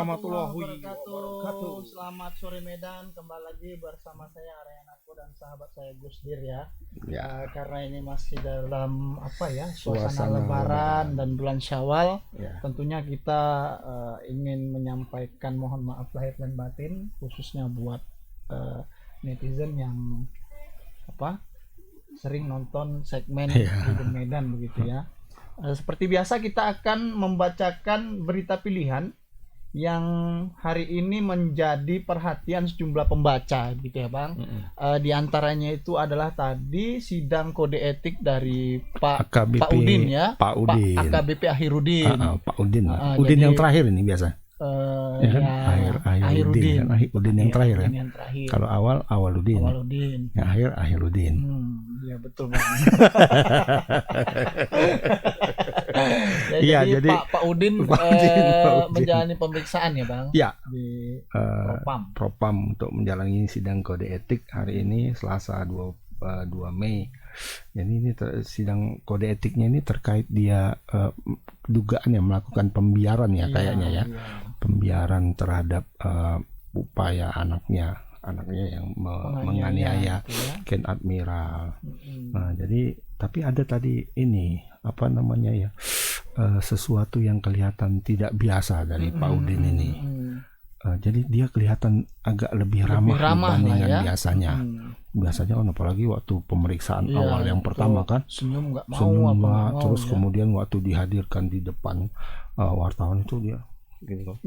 warahmatullahi wabarakatuh. wabarakatuh. Selamat sore Medan, kembali lagi bersama saya Aryanako dan sahabat saya Gusdir ya. Ya, Karena ini masih dalam suasana Suasana Lebaran Lebaran. dan bulan Syawal, ya. tentunya kita ingin menyampaikan mohon maaf lahir dan batin, khususnya buat netizen yang sering nonton segmen Ya. Hidup Medan begitu ya. Seperti biasa kita akan membacakan berita pilihan yang hari ini menjadi perhatian sejumlah pembaca gitu ya Bang. Di antaranya itu adalah tadi sidang kode etik dari Pak Udin ya. Pak Udin. Pak AKBP Ahirudin. Pak Udin. jadi- Udin yang terakhir ini biasa. Ya kan? Ahirudin. Kan? Udin yang terakhir ya. Udin yang terakhir. Kalau Awaludin. Awaludin. Yang Ahirudin. Ya betul Bang. Iya, jadi Pak Udin Pak Udin. menjalani pemeriksaan ya Bang Ya, di Propam. Propam untuk menjalani sidang kode etik hari ini Selasa 2 Mei. Jadi ini sidang kode etiknya ini terkait dia dugaan yang melakukan pembiaran ya kayaknya ya. Pembiaran terhadap upaya anaknya yang menganiaya gitu ya. Ken Admiral. Nah, jadi tapi ada tadi ini sesuatu yang kelihatan tidak biasa dari Pak Udin ini. Jadi dia kelihatan agak lebih ramah dibandingkan lah ya. biasanya. Biasanya kan apalagi waktu pemeriksaan awal yang pertama kan senyum nggak mau, terus ya. kemudian waktu dihadirkan di depan wartawan itu dia gini kan.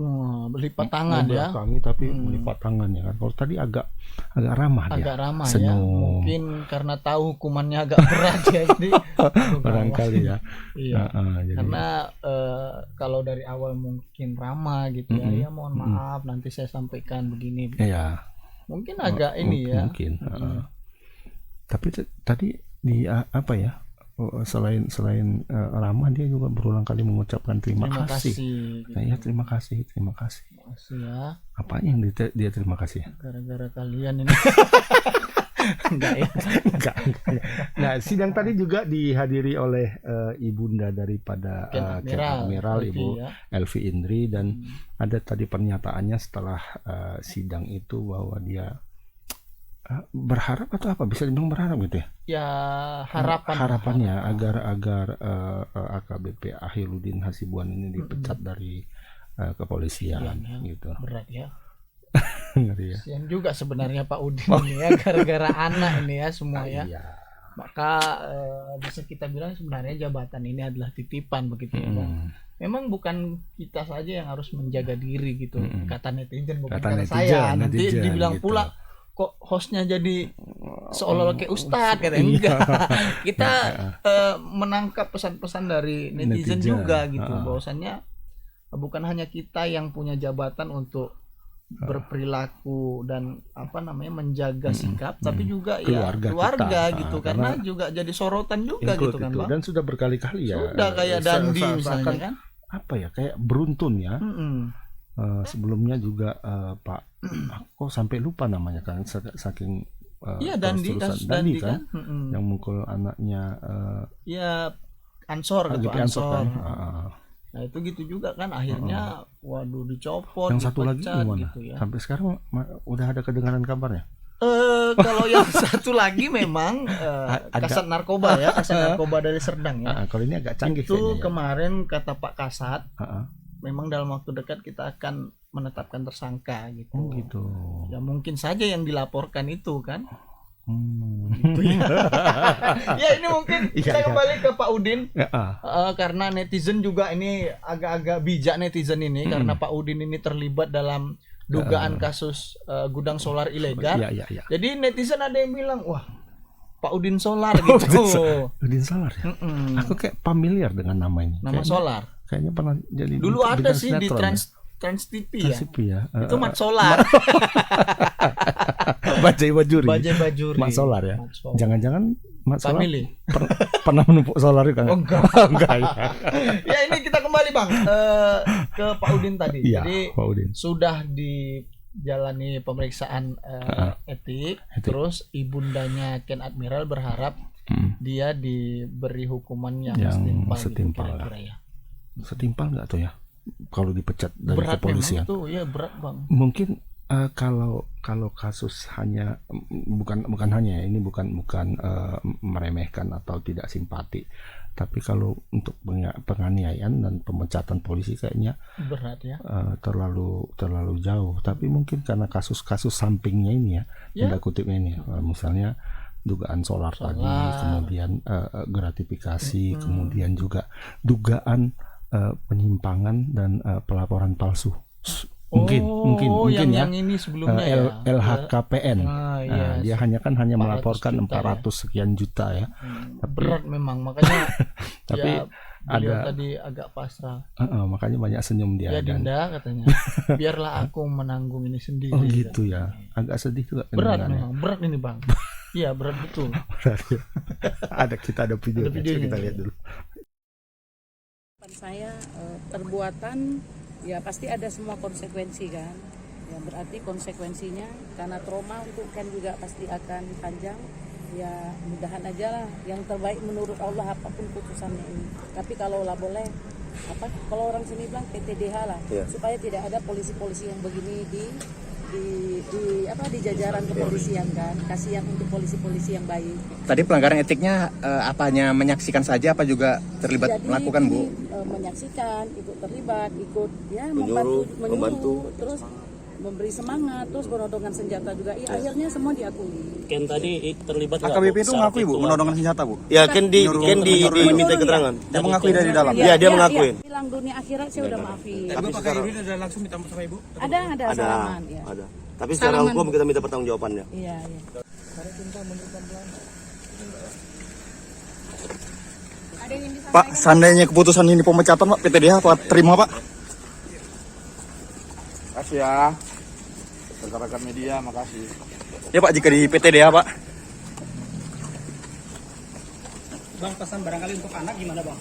Berlipat tangan ya. Kami tapi melipat tangannya kan. Kalau tadi agak ramah dia. Agak ramah ya. Senyum. Mungkin karena tahu hukumannya agak berat ya. Jadi barangkali ya. Iya. Jadi, Karena kalau dari awal mungkin ramah gitu ya. Ya mohon maaf nanti saya sampaikan begini. iya. Mungkin agak ini ya. Mungkin. Tapi tadi di selain ramah dia juga berulang kali mengucapkan terima kasih. Gitu. Nah, ya terima kasih. Makasih ya. Apa yang dia terima kasih? Gara-gara kalian ini. Enggak ya. Enggak. Nah, sidang tadi juga dihadiri oleh ibunda daripada Ken Admiral Ibu Elvi Indri dan ada tadi pernyataannya setelah sidang itu bahwa dia berharap atau apa bisa dibilang berharap gitu ya? Ya harapannya agar AKBP Ahirudin Hasibuan ini dipecat dari kepolisian gitu. Berat ya. Ngeri ya. Kasian juga sebenarnya Pak Udin ini ya gara-gara anak ini ya semua ya. Iya. Maka bisa kita bilang sebenarnya jabatan ini adalah titipan begitu ya Bang. Memang bukan kita saja yang harus menjaga diri gitu. Kata netizen bukan kata saya. Nanti dibilang gitu. pula kok hostnya jadi seolah-olah kayak ustadz katanya. Enggak. Kita menangkap pesan-pesan dari netizen juga gitu. Bahwasannya bukan hanya kita yang punya jabatan untuk berperilaku dan menjaga sikap, tapi juga keluarga kita, gitu karena juga jadi sorotan juga gitu kan Bang. Dan sudah berkali-kali ya. Sudah kayak Dandi misalnya kan. Kayak beruntun ya. Sebelumnya juga Pak kok sampai lupa namanya kan saking Dandi kan yang mukul anaknya Ansor gitu Ansor kan. Nah itu gitu juga kan akhirnya waduh dicopot yang satu lagi gimana gitu ya. Sampai sekarang udah ada kedengaran kabarnya kalau yang satu lagi memang Kasat Narkoba ya, Kasat Narkoba dari Serdang ya. Kalau ini agak canggih itu kayaknya, kemarin kata Pak Kasat memang dalam waktu dekat kita akan menetapkan tersangka gitu. Gitu. Ya mungkin saja yang dilaporkan itu kan. Gitu ya. Ya ini mungkin kita kembali ke Pak Udin. Karena netizen juga ini agak-agak bijak netizen ini karena Pak Udin ini terlibat dalam dugaan kasus gudang solar ilegal. Iya. Jadi netizen ada yang bilang, wah Pak Udin Solar gitu. Udin Solar ya? Aku kayak familiar dengan nama ini. Nama Solar. Kayaknya pernah jadi dulu ada sih di Trans TV ya. Itu Mat Solar. Bajai Bajuri. Mat Solar ya. Jangan-jangan Mat Solar family. Pernah menumpuk solar kan? Enggak. Enggak ya. Ya ini kita kembali Bang ke Pak Udin tadi. Iya, jadi Pak Udin sudah dijalani pemeriksaan etik. Terus ibundanya Ken Admiral berharap dia diberi hukuman yang setimpal gitu, kira-kira ya. Setimpal nggak tuh ya? kalau dipecat dari berat kepolisian. memang tuh, ya berat bang. Mungkin kalau kasus hanya bukan hanya ini bukan meremehkan atau tidak simpati, tapi kalau untuk penganiayaan dan pemecatan polisi kayaknya Berat ya. terlalu jauh. Tapi mungkin karena kasus-kasus sampingnya ini ya, tanda kutipnya ini, misalnya dugaan solar tadi, kemudian gratifikasi, kemudian juga dugaan penyimpangan dan pelaporan palsu. Mungkin yang ini sebelumnya LHKPN. Yes. Dia hanya 400 melaporkan juta 400 sekian juta ya. Berat memang, makanya tapi beliau tadi agak pasrah. Makanya banyak senyum dia. Ya Dinda katanya, biarlah aku menanggung ini sendiri. Oh gitu ya, agak sedih juga. Berat memang, berat ini bang. Iya berat betul. Kita ada videonya. Coba kita lihat dulu. Saya perbuatan ya pasti ada semua konsekuensi kan. Ya berarti konsekuensinya karena trauma untuk kan juga pasti akan panjang. Ya mudahan aja lah yang terbaik menurut Allah apapun putusannya ini. Tapi kalau lah boleh kalau orang sini bilang PTDH lah, supaya tidak ada polisi-polisi yang begini di jajaran kepolisian kan. Kasihan untuk polisi-polisi yang baik. Tadi pelanggaran etiknya apanya menyaksikan saja apa juga terlibat melakukan Bu? Menyaksikan, ikut terlibat, ikut ya membantu, terus memberi semangat, terus penodongan senjata juga. Ya akhirnya semua diakui. Ken tadi terlibat AKBP itu mengakui Bu menodongan senjata Bu? Ya Ken diminta keterangan. Dia mengakui dari dalam. Iya dia mengakui. Bilang dunia akhirat saya udah maafin. Tapi Apakah Irin ada langsung minta sama Ibu? Ada salaman ya. Ada. Tapi secara Salaman. hukum kita minta pertanggungjawabannya. Iya. Pak, seandainya keputusan ini pemecatan Pak, PTDH apa terima Pak? Makasih ya rekan-rekan media, makasih. Ya Pak, jika di PTDH Pak. Bang, pesan barangkali untuk anak gimana Bang?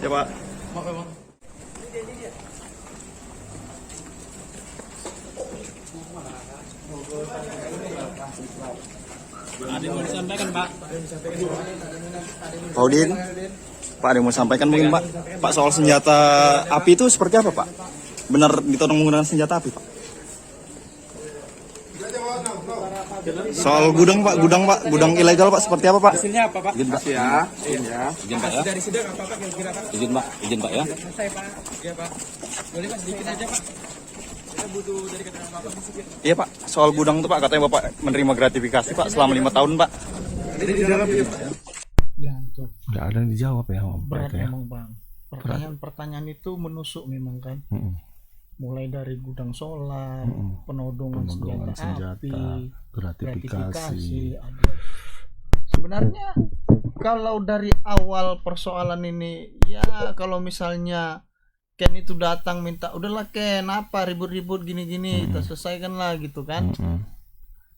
Ya Pak. Maaf ya bang. Ada yang mau disampaikan Pak? Pak Udin. Pak ada yang mau sampaikan mungkin Pak? Pak soal senjata api itu seperti apa Pak? Benar ditodong menggunakan senjata api Pak? Soal gudang Pak, gudang ilegal Pak seperti apa Pak? Hasilnya apa Pak? Izin Pak ya. Izin Pak ya. Dari sidang apa Pak kira-kira Pak? Izin Pak ya. Selesai Pak. Iya Pak. Boleh Pak sedikit aja Pak. Kita butuh dari keterangan Bapak sedikit. Iya Pak, soal gudang itu Pak katanya Bapak menerima gratifikasi Pak selama 5 tahun Pak. Ya tuh. Nggak ada yang dijawab ya. Berat ya. memang bang. Pertanyaan-pertanyaan itu menusuk memang kan. Mulai dari gudang solar, penodongan senjata api, gratifikasi. Sebenarnya kalau dari awal persoalan ini ya kalau misalnya Ken itu datang minta udahlah Ken apa ribut-ribut gini-gini kita selesaikan lah gitu kan.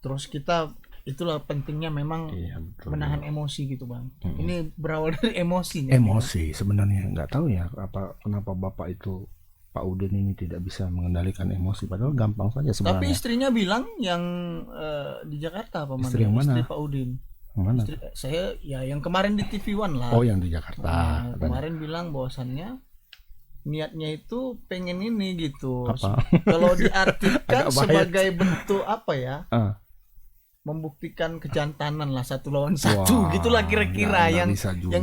Terus kita itulah pentingnya memang menahan emosi gitu bang. Ini berawal dari emosinya. Emosi sebenarnya nggak tahu ya kenapa bapak itu Pak Udin ini tidak bisa mengendalikan emosi, padahal gampang saja sebenarnya. Tapi istrinya bilang yang di Jakarta apa Istri yang mana? Istri Pak Udin. Mana? Saya ya yang kemarin di TV One lah. Oh yang di Jakarta. Kemarin bilang bahwasannya niatnya itu pengen ini gitu. Apa? Kalau diartikan Agak bahaya. sebagai bentuk apa ya? Membuktikan kejantanan lah 1 lawan 1 gitulah kira-kira yang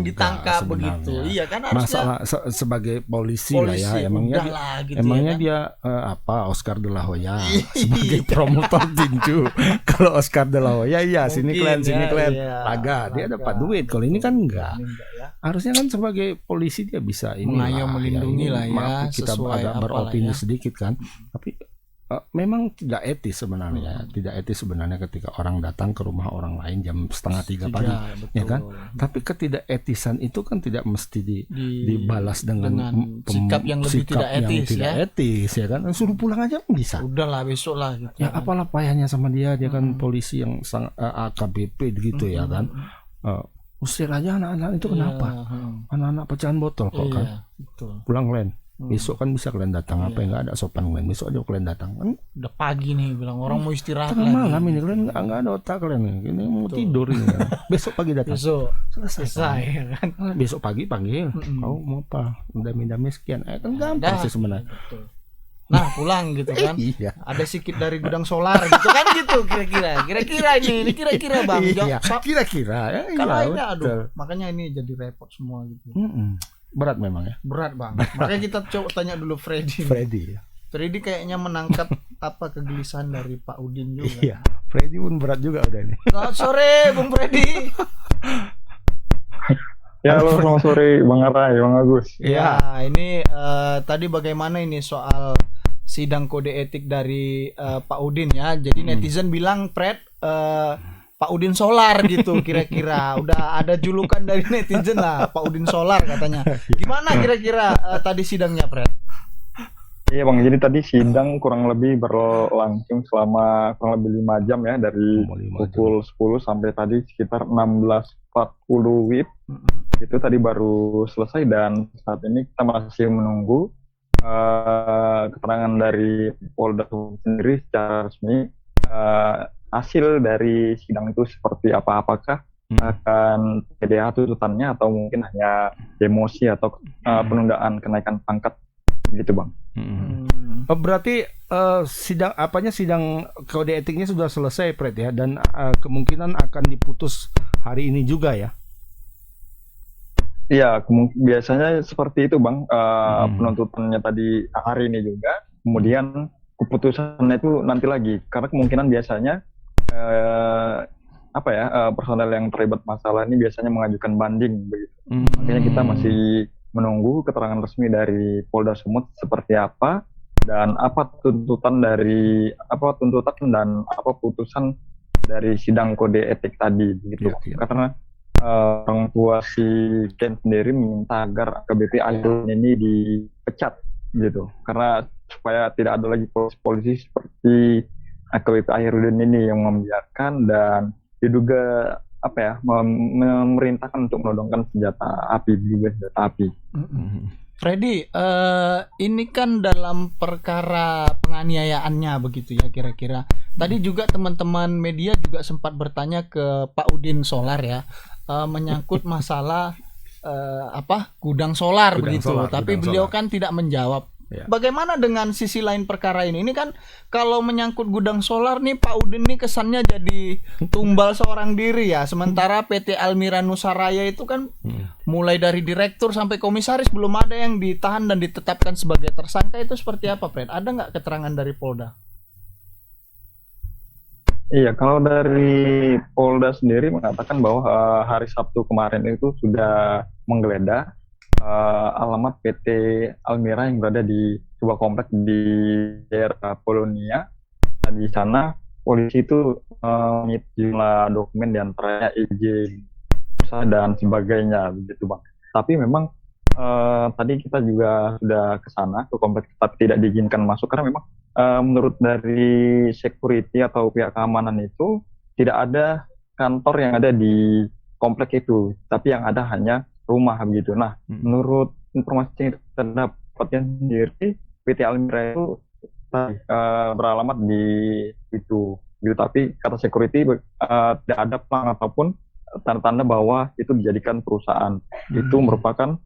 ditangkap sebenarnya. Begitu. Iya kan harusnya masalah sebagai polisi lah ya emangnya gitu emangnya ya, kan? dia Oscar de la Hoya sebagai promotor tinju. Kalau Oscar de la Hoya ya sini kalian laga dia dapat duit. Kalau ini kan enggak. Ya. Harusnya kan sebagai polisi dia bisa ini mengayomi melindungi lah ya, maaf, kita sesuai agak beropini ya. sedikit kan, tapi memang tidak etis sebenarnya. Tidak etis sebenarnya ketika orang datang ke rumah orang lain jam 2:30 pagi, ya kan? Tapi ketidaketisan itu kan tidak mesti dibalas dengan sikap yang lebih tidak etis, ya kan? Suruh pulang aja bisa. Udahlah besok lah gitu. Ya apalah payahnya sama dia kan polisi yang sangat AKBP gitu ya kan. Usir aja anak-anak itu kenapa? Anak-anak pecahan botol kok kan. Betul. Pulang Len. Besok kan bisa kalian datang, apa yang nggak ada sopan kalian. Besok aja kalian datang kan. Udah pagi nih bilang orang mau istirahat Tengah lagi. malam ini kalian nggak ada otak kalian. Ini mau tidur ini. Besok pagi datang. Besok Selesai. selesai ya kan. Besok pagi panggil. Kau mau apa? Dami-dami sekian. Kan gampang sih sebenarnya. Betul. Nah pulang gitu kan. Iya. Ada sikit dari gudang solar gitu kan gitu kira-kira. Kira-kira Bang. Iya. Kira-kira. Ya, Kalau iya, ini betul. aduh, makanya ini jadi repot semua gitu. Berat memang ya. Berat Bang. Makanya kita coba tanya dulu Freddy. Freddy ya. Freddy kayaknya menangkap apa kegelisahan dari Pak Udin juga. Iya. Freddy pun berat juga udah ini. Selamat sore Bung Freddy. Ya, halo, selamat sore Bang Arai, Bang Agus. Ya, ini tadi bagaimana ini soal sidang kode etik dari Pak Udin ya. Jadi netizen bilang Fred Pak Udin Solar gitu kira-kira. Udah ada julukan dari netizen lah, Pak Udin Solar katanya. Gimana kira-kira tadi sidangnya Fred? Iya Bang, jadi tadi sidang kurang lebih berlangsung selama kurang lebih 5 jam ya, dari pukul 10 sampai tadi sekitar 16.40 WIB. Itu tadi baru selesai dan saat ini kita masih menunggu keterangan dari Polda sendiri secara resmi, hasil dari sidang itu seperti apa, apakah akan PDH tuntutannya atau mungkin hanya demosi atau penundaan kenaikan pangkat gitu Bang. Berarti sidang kode etiknya sudah selesai Fred ya, dan kemungkinan akan diputus hari ini juga ya. Iya, biasanya seperti itu Bang, penuntutannya tadi hari ini juga, kemudian keputusannya itu nanti lagi, karena kemungkinan biasanya personel yang terlibat masalah ini biasanya mengajukan banding begitu. Makanya kita masih menunggu keterangan resmi dari Polda Sumut seperti apa dan apa tuntutan dan apa putusan dari sidang kode etik tadi begitu. Iya. Karena orang tua si Ken sendiri meminta agar AKBP Airudin ini dipecat gitu, karena supaya tidak ada lagi polisi seperti AKBP Airudin ini yang membiarkan dan diduga memerintahkan untuk menodongkan senjata api. Freddy, ini kan dalam perkara penganiayaannya begitu ya kira-kira. Tadi juga teman-teman media juga sempat bertanya ke Pak Udin Solar ya, menyangkut masalah gudang solar begitu. Tapi beliau kan tidak menjawab. Ya. Bagaimana dengan sisi lain perkara ini? Ini kan kalau menyangkut gudang solar nih Pak Udin nih kesannya jadi tumbal seorang diri ya. Sementara PT Almira Nusaraya itu kan mulai dari direktur sampai komisaris belum ada yang ditahan dan ditetapkan sebagai tersangka. Itu seperti apa Fred? Ada nggak keterangan dari Polda? Iya, kalau dari Polda sendiri mengatakan bahwa hari Sabtu kemarin itu sudah menggeledah alamat PT Almira yang berada di sebuah komplek di daerah Polonia. Dan di sana polisi itu menyita jumlah dokumen diantaranya izin usaha dan sebagainya begitu Bang. Tapi memang tadi kita juga sudah ke sana ke komplek tapi tidak diizinkan masuk karena memang menurut dari security atau pihak keamanan itu tidak ada kantor yang ada di komplek itu, tapi yang ada hanya rumah begitu. Nah, menurut informasi yang terdapatnya sendiri, PT Almira itu beralamat di itu, gitu. Tapi kata security tidak ada pelang ataupun tanda-tanda bahwa itu dijadikan perusahaan. Itu merupakan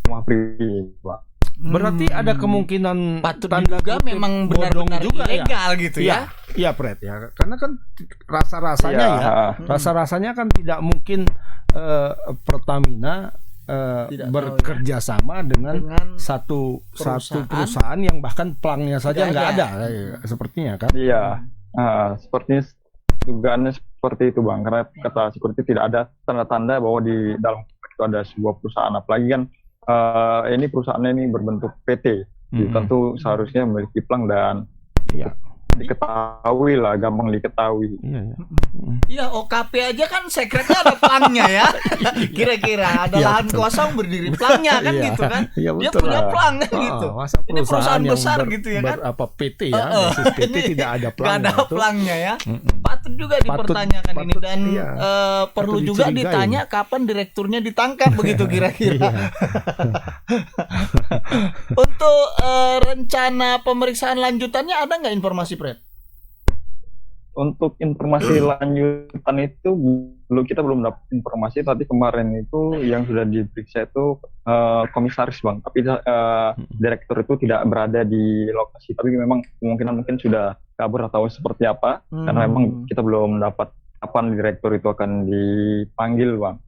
rumah pribadi, Pak. Berarti ada kemungkinan Patut tanda diduga kutip memang bodong benar-benar juga ilegal gitu ya. Iya, Fred ya. Karena kan rasa-rasanya rasa-rasanya kan tidak mungkin Pertamina bekerja sama dengan satu perusahaan yang bahkan pelangnya saja nggak ada sepertinya kan. Iya, sepertinya dugaannya seperti itu Bang, karena kata security tidak ada tanda-tanda bahwa di dalam itu ada sebuah perusahaan, apalagi kan ini perusahaannya ini berbentuk PT, tentu seharusnya memiliki pelang dan diketahui lah, gampang diketahui. Iya, iya. Iya, OKP aja kan sekretnya ada plangnya ya. Kira-kira ada Iya, lahan betul. kosong berdiri plangnya kan Iya. gitu kan. Iya, Dia betul punya lah. plang kan gitu. Masa Ini perusahaan yang besar gitu ya kan. apa PT ya, basis PT Ini tidak ada nggak pelangnya ada itu. plangnya ya. Mm-mm. Patut juga dipertanyakan ini patut, dan iya. perlu Patut juga dicurigai. ditanya kapan direkturnya ditangkap begitu kira-kira. Iya. Untuk rencana pemeriksaan lanjutannya ada nggak informasi, Pret? Untuk informasi lanjutan itu kita belum dapat informasi, tapi kemarin itu yang sudah diperiksa itu komisaris Bang, tapi direktur itu tidak berada di lokasi, tapi memang kemungkinan mungkin sudah kabur atau seperti apa, karena memang kita belum dapat kapan direktur itu akan dipanggil Bang.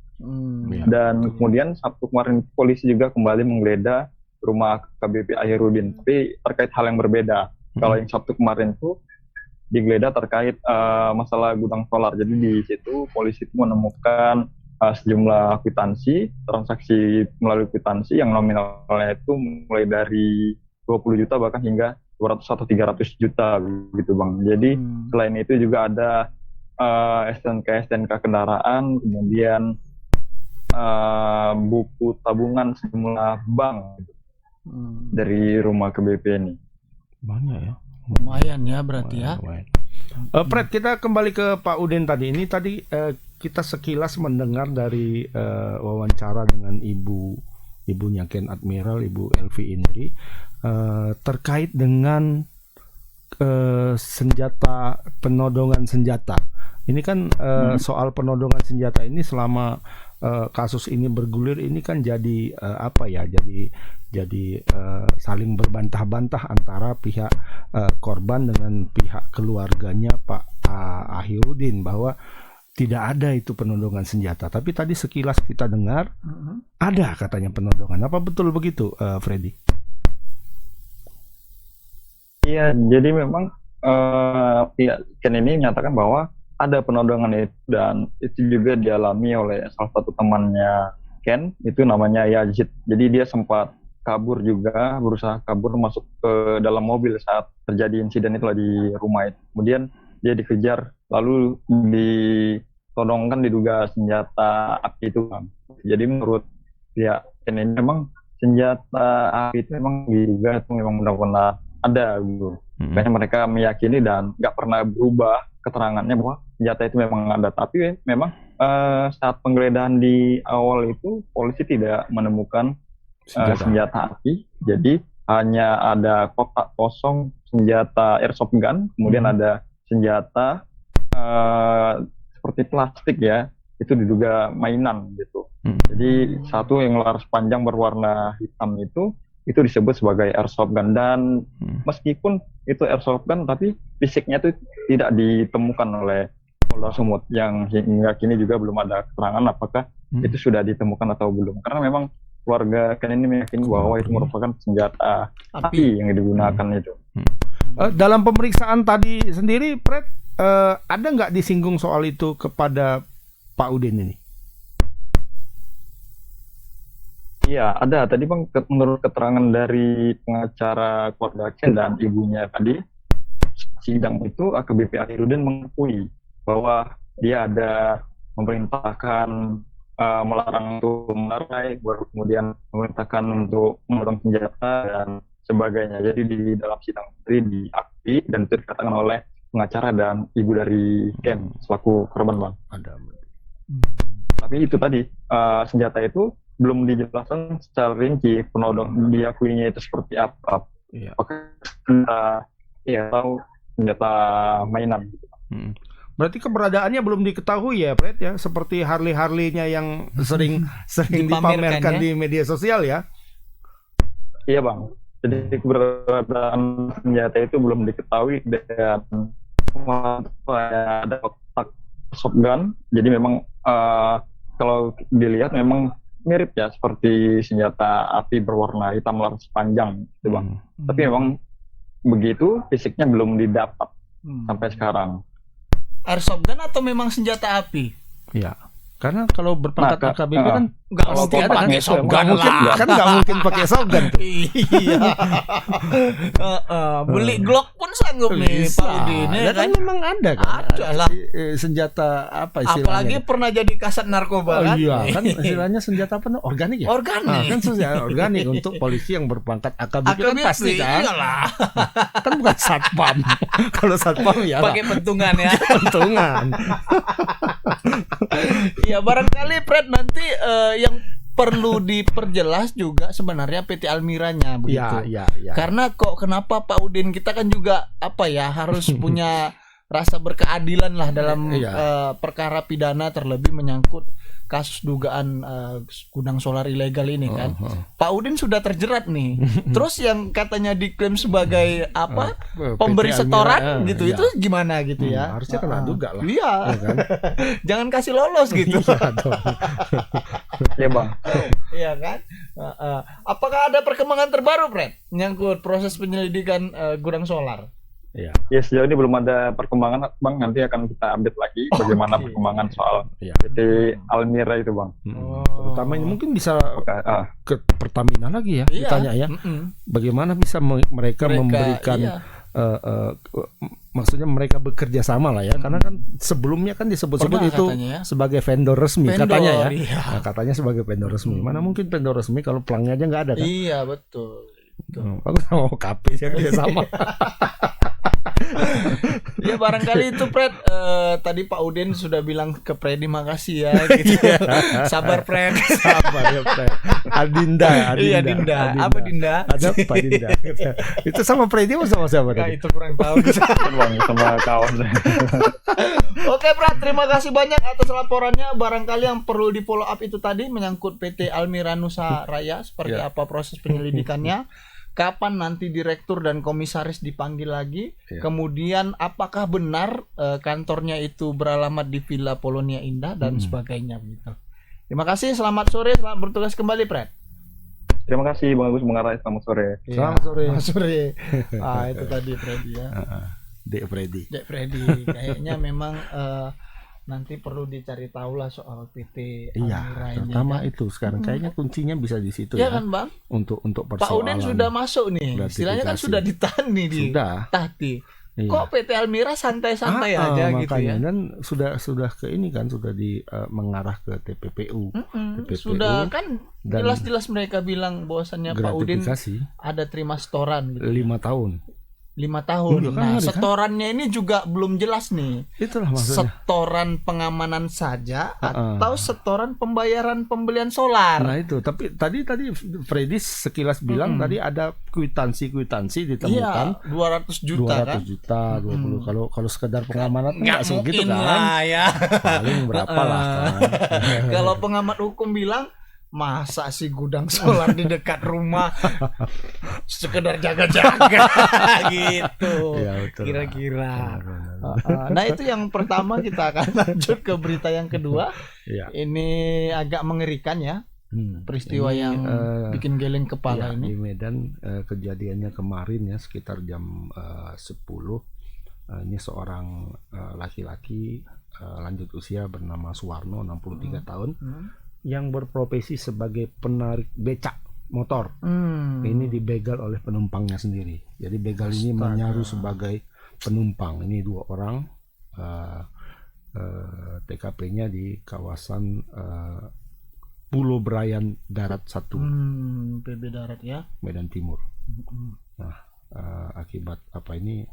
Dan kemudian Sabtu kemarin polisi juga kembali menggeledah rumah AKBP Ahirudin, tapi terkait hal yang berbeda. Kalau yang Sabtu kemarin itu digeledah terkait masalah gudang solar. Jadi di situ polisi itu menemukan sejumlah kwitansi, transaksi melalui kwitansi yang nominalnya itu mulai dari 20 juta bahkan hingga 200 atau 300 juta gitu Bang. Jadi selain itu juga ada STNK kendaraan, kemudian buku tabungan sejumlah bank dari rumah KBP ini. Banyak ya. Lumayan ya berarti ya. Pret, kita kembali ke Pak Udin tadi. Ini tadi kita sekilas mendengar dari wawancara dengan ibunya Ken Admiral, Ibu Elvi Indri, terkait dengan senjata, penodongan senjata. Ini kan soal penodongan senjata ini selama kasus ini bergulir ini kan jadi apa ya? Jadi saling berbantah-bantah antara pihak korban dengan pihak keluarganya Pak Ahirudin bahwa tidak ada itu penodongan senjata. Tapi tadi sekilas kita dengar ada katanya penodongan. Apa betul begitu, Freddy? Iya, jadi memang pihak Ken ini menyatakan bahwa ada penodongan itu, dan itu juga dialami oleh salah satu temannya Ken, itu namanya Yazid. Jadi dia sempat kabur juga, berusaha kabur masuk ke dalam mobil saat terjadi insiden itu di rumah itu. Kemudian dia dikejar, lalu ditodongkan diduga senjata api itu Bang. Jadi menurut pihak Ken ini memang senjata api itu memang diduga itu memang benar-benar ada gitu. Makanya mereka meyakini dan nggak pernah berubah keterangannya bahwa senjata itu memang ada. Tapi memang saat penggeledahan di awal itu polisi tidak menemukan senjata api. Jadi hanya ada kotak kosong senjata airsoft gun, kemudian ada senjata seperti plastik ya, itu diduga mainan gitu. Jadi satu yang laras panjang berwarna hitam itu disebut sebagai airsoft gun, dan meskipun itu airsoft gun tapi fisiknya itu tidak ditemukan oleh Polda Sumut, yang hingga kini juga belum ada keterangan apakah itu sudah ditemukan atau belum, karena memang keluarga Ken ini meyakini bahwa itu merupakan senjata api yang digunakan itu. Dalam pemeriksaan tadi sendiri, Pret, ada nggak disinggung soal itu kepada Pak Udin ini? Iya, ada. Tadi Bang, menurut keterangan dari pengacara keluarga Ken dan ibunya tadi, sidang itu AKBP Ahirudin mengakui bahwa dia ada memerintahkan melarang untuk melerai, baru kemudian memerintahkan untuk menodong senjata dan sebagainya. Jadi di dalam sidang tadi diakui dan itu dikatakan oleh pengacara dan ibu dari Ken selaku korban Bang. Ada. Tapi itu tadi senjata itu belum dijelaskan secara rinci penodong diakuinya itu seperti apa. Iya. Apakah tahu senjata mainan. Berarti keberadaannya belum diketahui ya, Pret ya, seperti Harley-Harley-nya yang sering dipamerkan ya di media sosial ya. Iya Bang. Jadi keberadaan senjata itu belum diketahui dan ada kotak shotgun. Jadi memang kalau dilihat memang mirip ya seperti senjata api berwarna hitam laras panjang gitu Bang. Tapi memang begitu fisiknya belum didapat sampai sekarang. Airsoft gun atau memang senjata api? Iya. Karena kalau berpangkat Nah, AKBP kan nggak kalau mungkin kompak pakai nih, shotgun nggak mungkin lah. kan nggak mungkin pakai shotgun tuh. Iya. Beli Glock pun sanggup nih Bisa. Pak Udin ya Ya kan. kan memang ada kan. Ada lah. Senjata apa istilahnya? Apalagi pernah jadi kasat narkoba Oh kan. iya, kan istilahnya senjata apa? Organik ya? Organik. Kan senjata organik untuk polisi yang berpangkat AKBP kan AKBP, pasti kan. iyalah. Kan bukan satpam. Kalau satpam ya Pakai pentungan ya. pentungan. Ya barangkali Fred nanti yang perlu diperjelas juga sebenarnya PT Almiranya begitu. Ya. Karena kenapa Pak Udin kita kan juga apa ya harus punya rasa berkeadilan lah dalam Iya. perkara pidana terlebih menyangkut kasus dugaan gudang solar ilegal ini kan. Pak Udin sudah terjerat nih. Terus yang katanya diklaim sebagai apa? Pemberi PT setoran Almira, gitu iya. itu gimana gitu ya. Harusnya kena juga lah. Iya. Ya kan? Jangan kasih lolos gitu. Iya dong. Ya bang. Iya kan? Apakah ada perkembangan terbaru, Fred? Nyangkut proses penyelidikan gudang solar. Iya. Ya sejauh ini belum ada perkembangan bang. Nanti akan kita update lagi bagaimana Oke. perkembangan soal Iya. PT Almira itu bang. Terutama ini mungkin bisa ke Pertamina lagi ya Iya. ditanya ya. Bagaimana bisa mereka memberikan iya. maksudnya mereka bekerja sama lah ya, karena kan sebelumnya kan disebut-sebut Pernah itu katanya ya. sebagai vendor resmi Vendor, katanya ya. iya. Nah, katanya sebagai vendor resmi. Mana mungkin vendor resmi kalau pelangnya aja nggak ada kan? Iya, betul. Aku sama KP sih kerja sama. Ya barangkali itu Fred tadi Pak Udin sudah bilang ke Freddy makasih ya gitu ya. Sabar Fred. Sabar ya, Fred. Adinda. Iya Dinda. Apa Dinda? Ada Pak Dinda. Itu sama Freddy atau sama siapa Nah, tadi? itu kurang tahu. Bang sama kawan. Oke Fred, terima kasih banyak atas laporannya. Barangkali yang perlu di follow up itu tadi menyangkut PT Almira Nusa Raya seperti Ya. apa proses penyelidikannya. Kapan nanti direktur dan komisaris dipanggil lagi? Ya. Kemudian apakah benar kantornya itu beralamat di Villa Polonia Indah dan sebagainya gitu. Terima kasih, selamat sore, selamat bertugas kembali, Fred. Terima kasih Bang Agus Mengarai, selamat sore. Selamat sore. Selamat sore. Itu tadi Freddy ya. Dek Freddy. Dek Freddy, kayaknya memang nanti perlu dicari tahu lah soal PT Iya, Almira ini. terutama kan. itu sekarang kayaknya kuncinya bisa di situ Ya ya. kan Bang? Untuk Pak persoalan. Udin sudah masuk nih. Istilahnya kan gratifikasi. sudah ditahan nih di Sudah. Tati. Iya. Kok PT Almira santai-santai aja gitu ya? Makanya dan sudah ke ini kan sudah mengarah ke TPPU. TPPU Sudah kan dan jelas-jelas mereka bilang bahwasannya Pak Udin gratifikasi ada terima setoran gitu. 5 tahun. 5 tahun. Iya kan, Nah, ngeri kan? setorannya ini juga belum jelas nih. Itulah maksudnya. Setoran pengamanan saja atau setoran pembayaran pembelian solar. Nah itu, tapi tadi Freddy sekilas bilang tadi ada kwitansi ditemukan. Iya, 200 juta 200 kan? juta, 20. Kalau sekedar pengamanan Nggak nggak segitu mungkin kan. lah ya. Paling berapa lah kan. Kalau pengamat hukum bilang masa sih gudang solar di dekat rumah sekedar jaga-jaga gitu. Iya, betul. Kira-kira. Nah, itu yang pertama, kita akan lanjut ke berita yang kedua. Iya. Ini agak mengerikan ya. Peristiwa Ini, yang bikin geleng kepala Iya, ini. di Medan kejadiannya kemarin ya sekitar jam 10. Ini seorang laki-laki lanjut usia bernama Suwarno, 63 tahun, yang berprofesi sebagai penarik becak motor. Ini dibegal oleh penumpangnya sendiri. Jadi begal ini menyaru sebagai penumpang. Ini 2 orang. TKP-nya di kawasan Pulau Berayan Darat 1, PB Darat ya. Medan Timur. Nah, akibat apa ini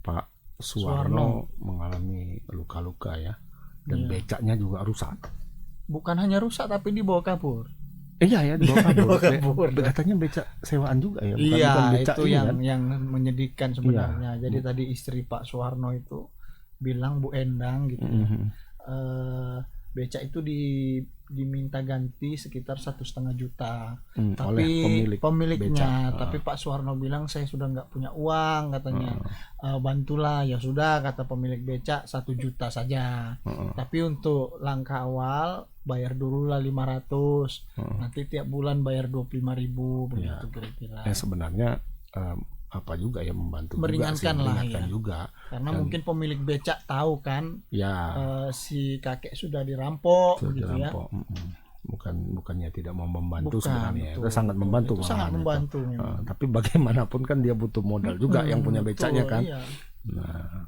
Pak Suwarno mengalami luka-luka ya, dan becaknya juga rusak. Bukan hanya rusak tapi dibawa kabur. Iya ya, dibawa kabur. Dibawa kabur. Katanya becak sewaan juga ya, bukan Iya, becak itu ini yang kan? yang menyedihkan sebenarnya. Jadi tadi istri Pak Suwarno itu bilang, Bu Endang gitu. Becak itu diminta ganti sekitar 1,5 juta. Tapi oleh pemiliknya, becak. tapi Pak Suwarno bilang saya sudah nggak punya uang katanya. Bantulah, ya sudah kata pemilik becak 1 juta saja. Tapi untuk langkah awal bayar dulu lah 500. Nanti tiap bulan bayar 25.000 begitu kira-kira. Ya sebenarnya apa juga ya, membantu Meringankan lah, meringankan ya. juga. Karena Dan- mungkin pemilik becak tahu kan Ya, si kakek sudah dirampok sudah gitu ya. dirampok. Bukannya tidak mau membantu Bukan, sebenarnya. betul, Itu sangat membantu Itu sangat malahan itu. membantu memang. Tapi bagaimanapun kan dia butuh modal juga yang punya Betul, becaknya kan. iya. Nah,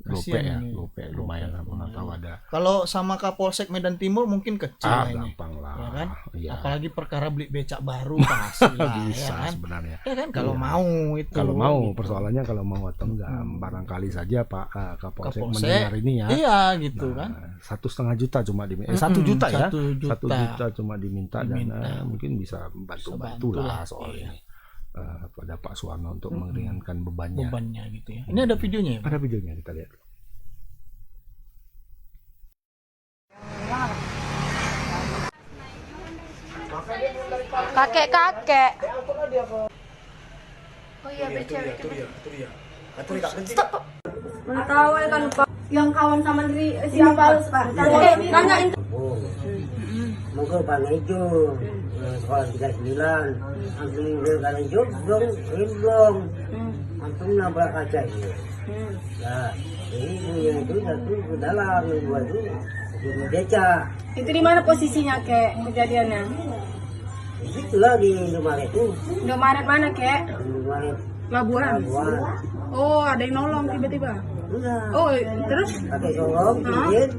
Kasihan ini. gope lumayan lah, mana tahu ada. Kalau sama Kapolsek Medan Timur mungkin kecil lah ini. Gampang lah. Ya kan? Iya. Apalagi perkara beli becak baru pasti lah, Bisa ya kan? sebenarnya. Ya kan kalau Iya. mau itu. Kalau mau, gitu. persoalannya kalau mau atau enggak, barangkali saja Pak Kapolsek Kapolsek, mendengar ini ya. Iya gitu Nah, kan. 1,5 juta cuma diminta. 1 juta ya. 1 juta. 1 juta cuma diminta, dan Diminta. mungkin bisa bantu lah soal iya. ini. Pada Pak Suwarno untuk meringankan bebannya. Bebannya gitu ya. Ini ada videonya ya, Pak? Ada videonya, kita lihat. Kakek-kakek. Oh iya, Mana tahu ya kan Pak, yang kawan sama diri siapa Pak? Nanyain. Monggo Pak Nejo, sekolah 39, antum minggu kan Nejo, belum, antum nabrak kaca ini. Nah, ini punya itu satu ke dalam, yang dua itu di beca. Itu di mana posisinya kek kejadiannya? Itulah di Indomaret itu, Indomaret mana kek? Indomaret Labuan. Labuan. Oh, ada yang nolong tiba-tiba. Enggak. Oh, terus? Pakai sorong, cincin,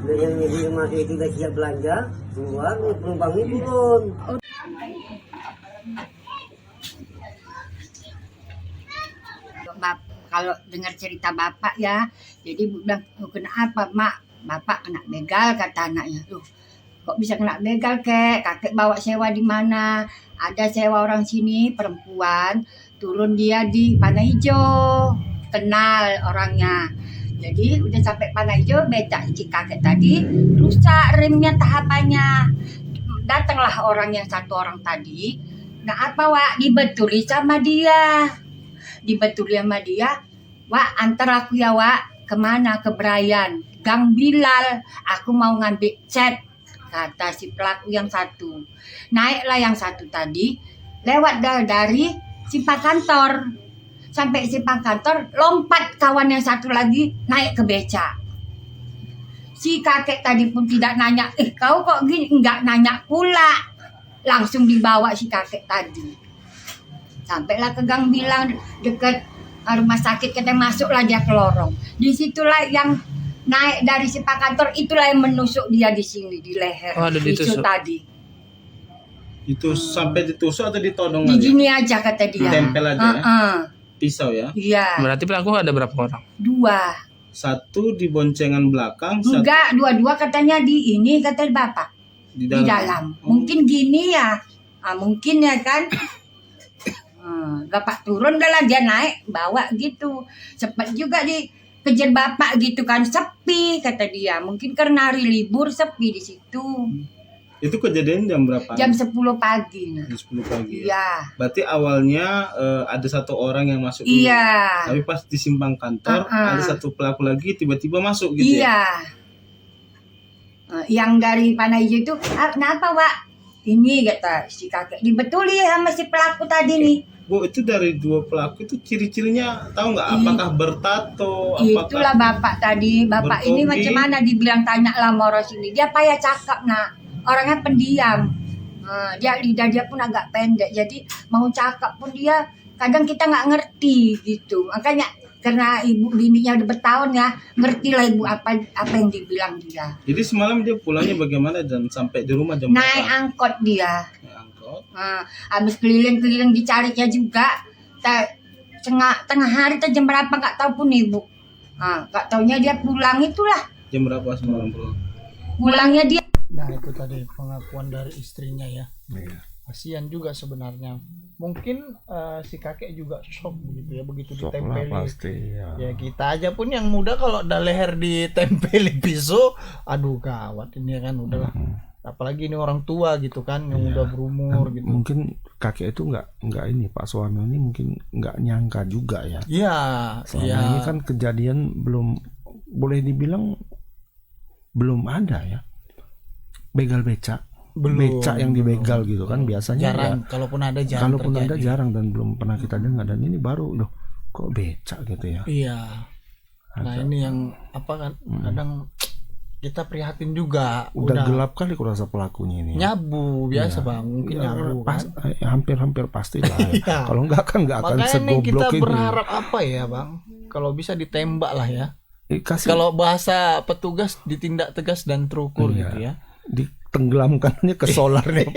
dan yang di rumah itu sudah siap belanja, keluar, penumpangnya turun. Kalau dengar cerita bapak ya, jadi bilang, kenapa mak? Bapak kena begal, kata anaknya. Loh, kok bisa kena begal kek? Kakek bawa sewa di mana? Ada sewa orang sini perempuan, turun dia di Panai Hijau, kenal orangnya. Jadi udah sampai Panai Hijau, becak si kakek tadi rusak remnya, tahapannya. Datanglah orang yang satu orang tadi. Nah apa Wak? Dibetuli sama dia. Wak antar aku ya Wak. Kemana? Ke Brayan, Gang Bilal. Aku mau ngambil cat, kata si pelaku yang satu. Naiklah yang satu tadi, lewat dari simpang kantor. Sampai simpang kantor, lompat kawan yang satu lagi naik ke becak. Si kakek tadi pun tidak nanya, kau kok gini? Enggak nanya pula. Langsung dibawa si kakek tadi. Sampailah ke Gang Bilang dekat rumah sakit, kita masuklah dia ke lorong. Disitulah yang naik dari simpang kantor, itulah yang menusuk dia di sini, di leher. Oh, ada ditusuk. Itu tadi. Itu sampai ditusuk atau ditodong Di aja? gini aja kata dia. Tempel aja ya? Pisau ya? Iya. Berarti pelaku ada berapa orang? 2. Satu di boncengan belakang, satu Enggak, 2 katanya di ini, kata bapak. di Di dalam. Mungkin gini ya. Mungkin ya kan. Bapak turun dah lah, dia naik bawa gitu. Cepat juga dikejar bapak gitu kan, sepi kata dia. Mungkin karena hari libur sepi di situ. Itu kejadian jam berapa? Jam 10 pagi. Nah. Jam 10 pagi. Ya? Iya. Berarti awalnya ada satu orang yang masuk dulu. Iya. Tapi pas di simpang kantor ada satu pelaku lagi tiba-tiba masuk gitu ya. Iya. Yang dari Panai Hijau itu, kenapa Wak? Ini kata si kakek, dibetuli sama si pelaku tadi nih. Bu, itu dari 2 pelaku itu ciri-cirinya tahu nggak? Apakah bertato? Apakah Itulah bapak tadi. Bapak ini bertopi? macam mana dibilang tanya lah sama orang sini. Dia payah cakap nak. Orangnya pendiam. Dia lidah dia pun agak pendek. Jadi mau cakap pun dia kadang kita nggak ngerti gitu. Makanya karena ibu bininya udah bertahun ya, ngerti lah ibu apa yang dibilang dia. Jadi semalam dia pulangnya bagaimana dan sampai di rumah jam Naik berapa? angkot dia. Naik angkot. Habis keliling-keliling dicarinya juga. Tengah hari jam berapa nggak tahu pun ibu. Nggak taunya dia pulang itulah. Jam berapa semalam pulang? Pulangnya dia. Nah itu tadi pengakuan dari istrinya ya. Iya. Kasihan juga sebenarnya. Mungkin si kakek juga shock begitu ya, begitu Shock lah ditempeli. pasti ya. Ya kita aja pun yang muda kalau ada leher ditempeli pisau, aduh gawat ini kan udahlah. Apalagi ini orang tua gitu kan yang udah berumur gitu. Mungkin kakek itu nggak ini, Pak Suwarno ini mungkin nggak nyangka juga ya. Iya, Selama iya. ini kan kejadian belum, boleh dibilang belum ada ya. Begal becak becak yang dibegal gitu kan, biasanya jarang, ya, kalaupun ada jarang jarang dan belum pernah kita dengar, dan ini baru loh kok becak gitu ya. Iya. Nah ini yang apa kan kadang kita prihatin juga. Udah gelap kali kurasa pelakunya ini. Nyabu biasa bang, mungkin nyabu kan. Hampir pasti lah. Ya. Kalau enggak kan enggak akan segoblok ini. Makanya kita berharap apa ya bang? Kalau bisa ditembak lah ya. Kalau bahasa petugas ditindak tegas dan terukur gitu ya. Ditenggelamkannya ke solarnya.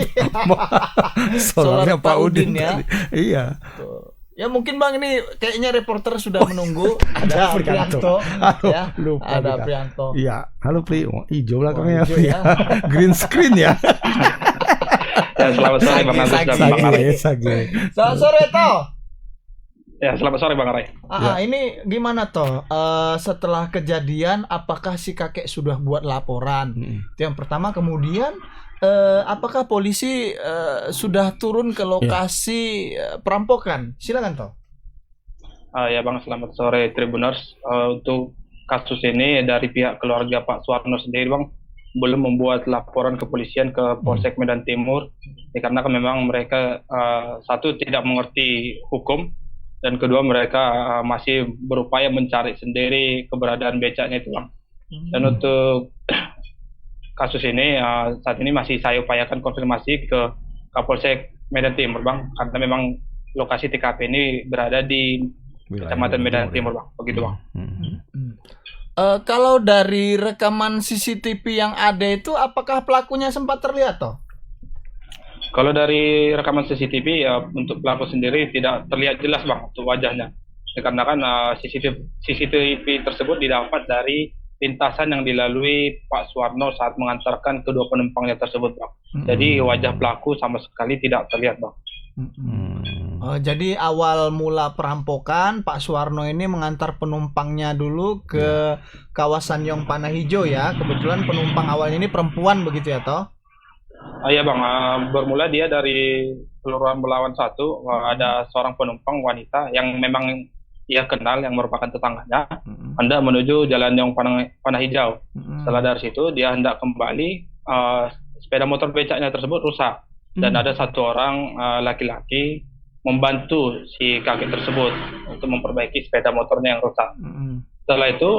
Solarnya Pak Udin ya. Iya. Ya mungkin bang ini kayaknya reporter sudah menunggu. Ada Prianto, ya. Ada Prianto. Iya, halo Pri. Hijau belakangnya ya. Green screen ya. Ya, selamat sore Bang Agus dan Bang Arai. Selamat sore toh. Ya, selamat sore Bang Arai. Ini gimana toh? Setelah kejadian, apakah si kakek sudah buat laporan? Itu yang pertama. Kemudian apakah polisi sudah turun ke lokasi perampokan? Silakan toh. Ya Bang, selamat sore Tribuners. Untuk kasus ini dari pihak keluarga Pak Suwarno sendiri Bang belum membuat laporan kepolisian ke Polsek Medan Timur, karena memang mereka satu tidak mengerti hukum, dan kedua mereka masih berupaya mencari sendiri keberadaan becaknya itu Bang. Dan untuk kasus ini saat ini masih saya upayakan konfirmasi ke Kapolsek Medan Timur Bang, karena memang lokasi TKP ini berada di Kecamatan Medan Timur Bang, begitu Bang. Kalau dari rekaman CCTV yang ada itu, apakah pelakunya sempat terlihat toh? Kalau dari rekaman CCTV ya untuk pelaku sendiri tidak terlihat jelas Bang untuk wajahnya, karena kan CCTV tersebut didapat dari lintasan yang dilalui Pak Suwarno saat mengantarkan kedua penumpangnya tersebut Bang. Jadi wajah pelaku sama sekali tidak terlihat Bang. Jadi awal mula perampokan Pak Suwarno ini mengantar penumpangnya dulu ke kawasan Yong Panah Hijau ya. Kebetulan penumpang awal ini perempuan begitu ya toh? Iya Bang, bermula dia dari Kelurahan Belawan 1, ada seorang penumpang wanita yang memang ia kenal yang merupakan tetangganya, hendak menuju jalan Yong Panah Hijau. Setelah dari situ dia hendak kembali, sepeda motor becaknya tersebut rusak, dan ada satu orang laki-laki membantu si kakek tersebut untuk memperbaiki sepeda motornya yang rusak. Setelah itu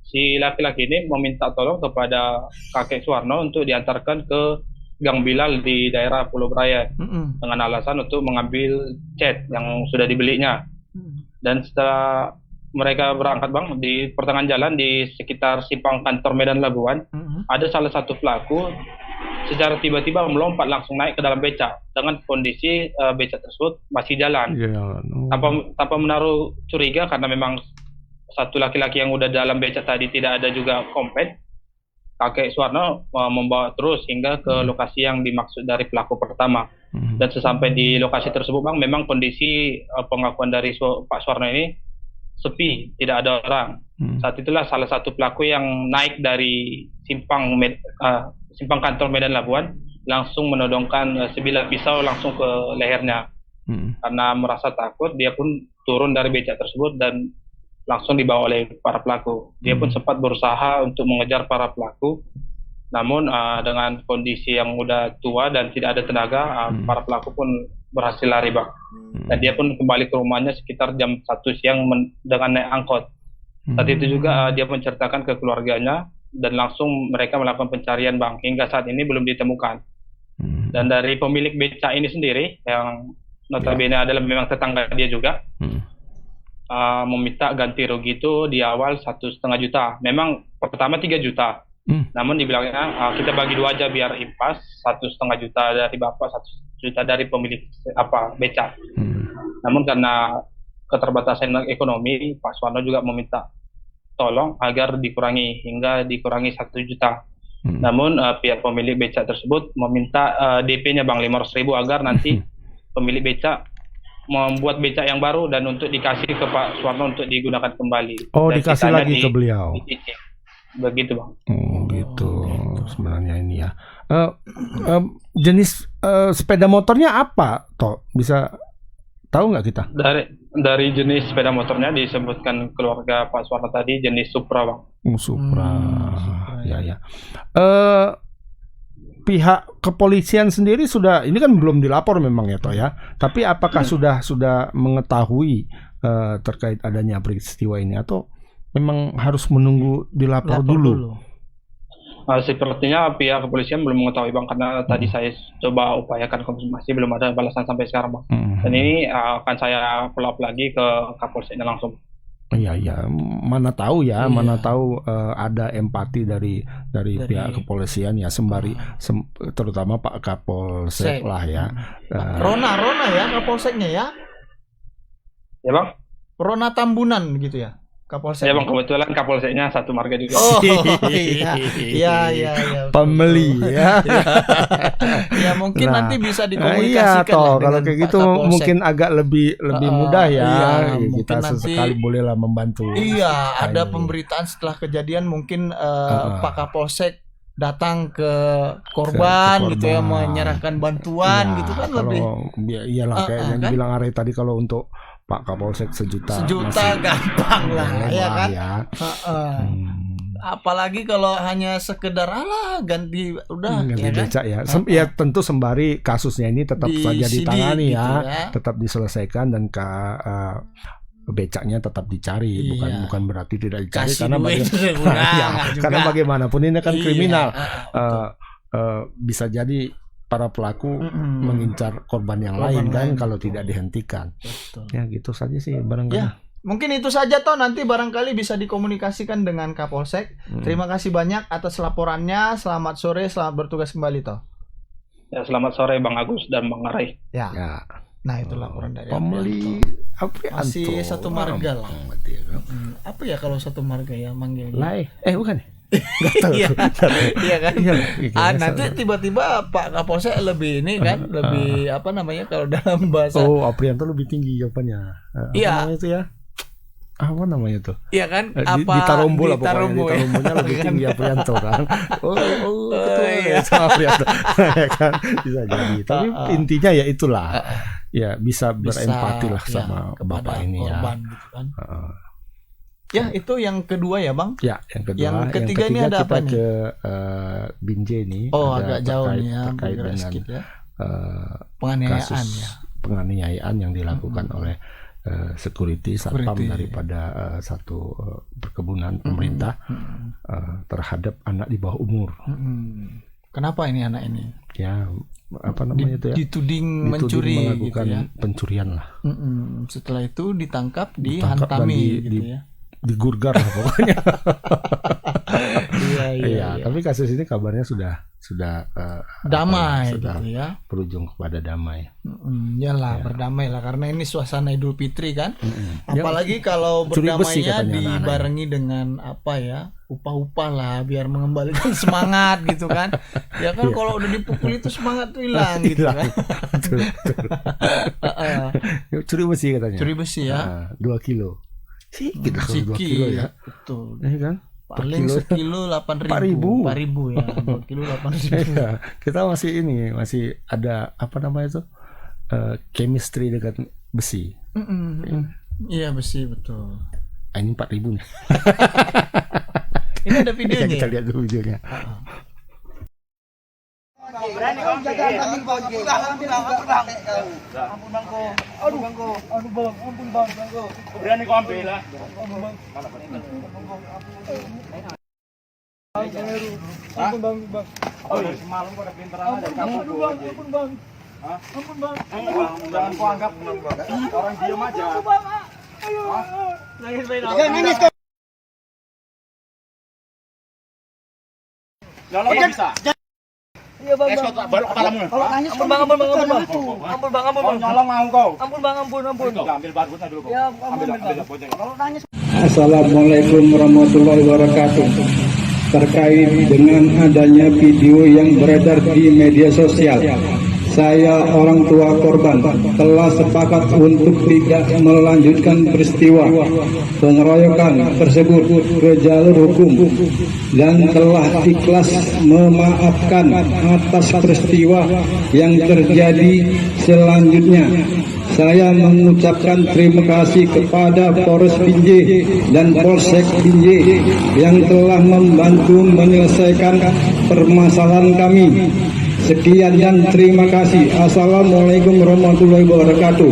si laki-laki ini meminta tolong kepada kakek Suwarno untuk diantarkan ke Gang Bilal di daerah Pulau Braya dengan alasan untuk mengambil cat yang sudah dibelinya. Dan setelah mereka berangkat Bang, di pertengahan jalan di sekitar simpang kantor Medan Labuan, ada salah satu pelaku secara tiba-tiba melompat langsung naik ke dalam becak dengan kondisi becak tersebut masih jalan. Tanpa menaruh curiga, karena memang satu laki-laki yang udah dalam becak tadi tidak ada juga kompet. Kakek Suwarno membawa terus hingga ke lokasi yang dimaksud dari pelaku pertama. Dan sesampai di lokasi tersebut Bang, memang kondisi pengakuan dari Pak Suwarno ini sepi, tidak ada orang. Saat itulah salah satu pelaku yang naik dari simpang kantor Medan Labuan langsung menodongkan sebilah pisau langsung ke lehernya. Karena merasa takut, dia pun turun dari becak tersebut dan langsung dibawa oleh para pelaku. Dia pun sempat berusaha untuk mengejar para pelaku, namun dengan kondisi yang udah tua dan tidak ada tenaga, para pelaku pun berhasil lari Bang. Dan dia pun kembali ke rumahnya sekitar jam 1 siang dengan naik angkot. Saat itu juga dia menceritakan ke keluarganya, dan langsung mereka melakukan pencarian Bang. Hingga saat ini belum ditemukan. Dan dari pemilik becak ini sendiri, yang notabene adalah memang tetangga dia juga, meminta ganti rugi itu di awal 1,5 juta. Memang pertama 3 juta. Namun dibilangnya kita bagi 2 aja biar impas, 1,5 juta dari bapak, 1 juta dari pemilik becak. Namun karena keterbatasan ekonomi, Pak Suwarno juga meminta tolong agar dikurangi hingga dikurangi 1 juta. Namun pihak pemilik becak tersebut meminta DP-nya Bang 500.000 agar nanti pemilik becak membuat becak yang baru dan untuk dikasih ke Pak Suwarno untuk digunakan kembali. Oh, dan dikasih lagi ke beliau. Begitu Bang. Gitu sebenarnya ini ya. Jenis sepeda motornya apa toh? Bisa tahu nggak kita? Dari jenis sepeda motornya disebutkan keluarga Pak Suwarno tadi jenis Supra Bang. Supra. Ya. pihak kepolisian sendiri sudah, ini kan belum dilapor memang ya toh ya. Tapi apakah sudah mengetahui terkait adanya peristiwa ini atau memang harus menunggu dilapor dulu? Sepertinya pihak kepolisian belum mengetahui Bang, karena tadi saya coba upayakan konfirmasi, belum ada balasan sampai sekarang Bang. Dan ini akan saya follow up lagi ke Kapolseknya langsung. Iya, mana tahu ya, mana tahu ada empati dari pihak kepolisian ya, terutama Pak Kapolsek lah ya. Rona ya Kapolseknya ya. Ya Bang. Rona Tambunan gitu ya. Kapolsek. Ya Bang, kebetulan Kapolseknya satu marga juga. Oh iya. Pembeli ya. Ya mungkin nanti bisa dikomunikasikan. Iya toh, kalau kayak gitu mungkin agak lebih mudah ya. Iya, kita sesekali bolehlah membantu. Iya, ada pemberitaan setelah kejadian mungkin Pak Kapolsek datang ke korban gitu ya, menyerahkan bantuan gitu kan lebih. Iyalah kayak yang dibilang Are tadi, kalau untuk Pak Kapolsek sejuta gampang lah ya kan. Ya. Apalagi kalau hanya sekedar ganti becak ya. Ya tentu sembari kasusnya ini tetap saja ditangani gitu ya, tetap diselesaikan dan becaknya tetap dicari, bukan berarti tidak dicari. Karena bagaimanapun ini kan kriminal. Bisa jadi para pelaku mengincar korban yang lain kan kalau tidak dihentikan. Betul. Ya gitu saja sih barangkali. Ya, mungkin itu saja toh, nanti barangkali bisa dikomunikasikan dengan Kapolsek. Terima kasih banyak atas laporannya. Selamat sore, selamat bertugas kembali toh. Ya, selamat sore Bang Agus dan Bang Arai. Ya. Nah, itu laporan dari pembeli masih satu marga lah. Apa ya kalau satu marga ya manggilnya? Bukan. Nggak tahu. Iya kan. Nanti tiba-tiba Pak Kapolsek lebih ini kan, lebih apa namanya kalau dalam bahasa. Aprianto lebih tinggi jawabannya. Apa namanya itu ya? Apa namanya tuh? Iya kan? Di Tarombo lah pokoknya. Di Tarombonya lebih tinggi Aprianto kan. Aprianto. Ya kan, bisa jadi. Tapi intinya ya itulah. Ya bisa berempati lah sama bapak ini ya. Gitu kan. Ya, itu yang kedua ya Bang? Ya, yang kedua. Yang ketiga ini ada apa nih? Ke Binjai nih. Agak jauh nih ya. Terkait dengan penganiayaan ya. Penganiayaan yang dilakukan oleh security satpam daripada satu perkebunan pemerintah terhadap anak di bawah umur. Kenapa ini anak ini? Ya, apa namanya itu ya? Dituding mencuri melakukan gitu ya. Pencurian lah. Setelah itu ditangkap dihantami gitu ya. Digurgar lah pokoknya. Iya. Tapi kasus ini kabarnya sudah damai sudah gitu ya. Berujung kepada damai. Iyalah, berdamai lah karena ini suasana Idul Fitri kan. Apalagi kalau berdamainya dibarengi dengan apa ya? Upah-upah lah biar mengembalikan semangat gitu kan. Ya kan kalau udah dipukul itu semangat tuh hilang gitu kan. Curi besi katanya. Curi besi ya. 2 kilo. Kita 2 kilo ya. Betul. Ya kan? Paling sekilo 8.000 ya. 2 kilo 8.000. Kita masih ada apa namanya itu? Chemistry dengan besi. Iya, besi betul. Ini 4.000 nih. Ini ada videonya. Kita lihat dulu videonya. Berani kau jaga kambing bang. Ampun bang ko. Aduh bang ko. Aduh bang. Ampun bang ko. Berani kau ambil lah. Ampun bang. Ampun bang. Oh semalam kau ada pinteran ada kamu. Aduh bang. Ampun bang. Ampun bang. Jangan kau anggap orang diam aja. Aduh bang. Ayo. Nangis bayi. Nangis kau. Kalau bisa. Iya bang, baru kepalamu. Kalau nangis, ampun bang. Nyolong mau kau. Ampun bang. Ambil bagusnya dulu kau. Ya, ambil. Kalau nangis. Assalamualaikum warahmatullahi wabarakatuh. Terkait dengan adanya video yang beredar di media sosial, saya orang tua korban telah sepakat untuk tidak melanjutkan peristiwa pengeroyokan tersebut ke jalur hukum dan telah ikhlas memaafkan atas peristiwa yang terjadi selanjutnya. Saya mengucapkan terima kasih kepada Polres Binjai dan Polsek Binjai yang telah membantu menyelesaikan permasalahan kami. Sekian dan terima kasih. Assalamualaikum warahmatullahi wabarakatuh.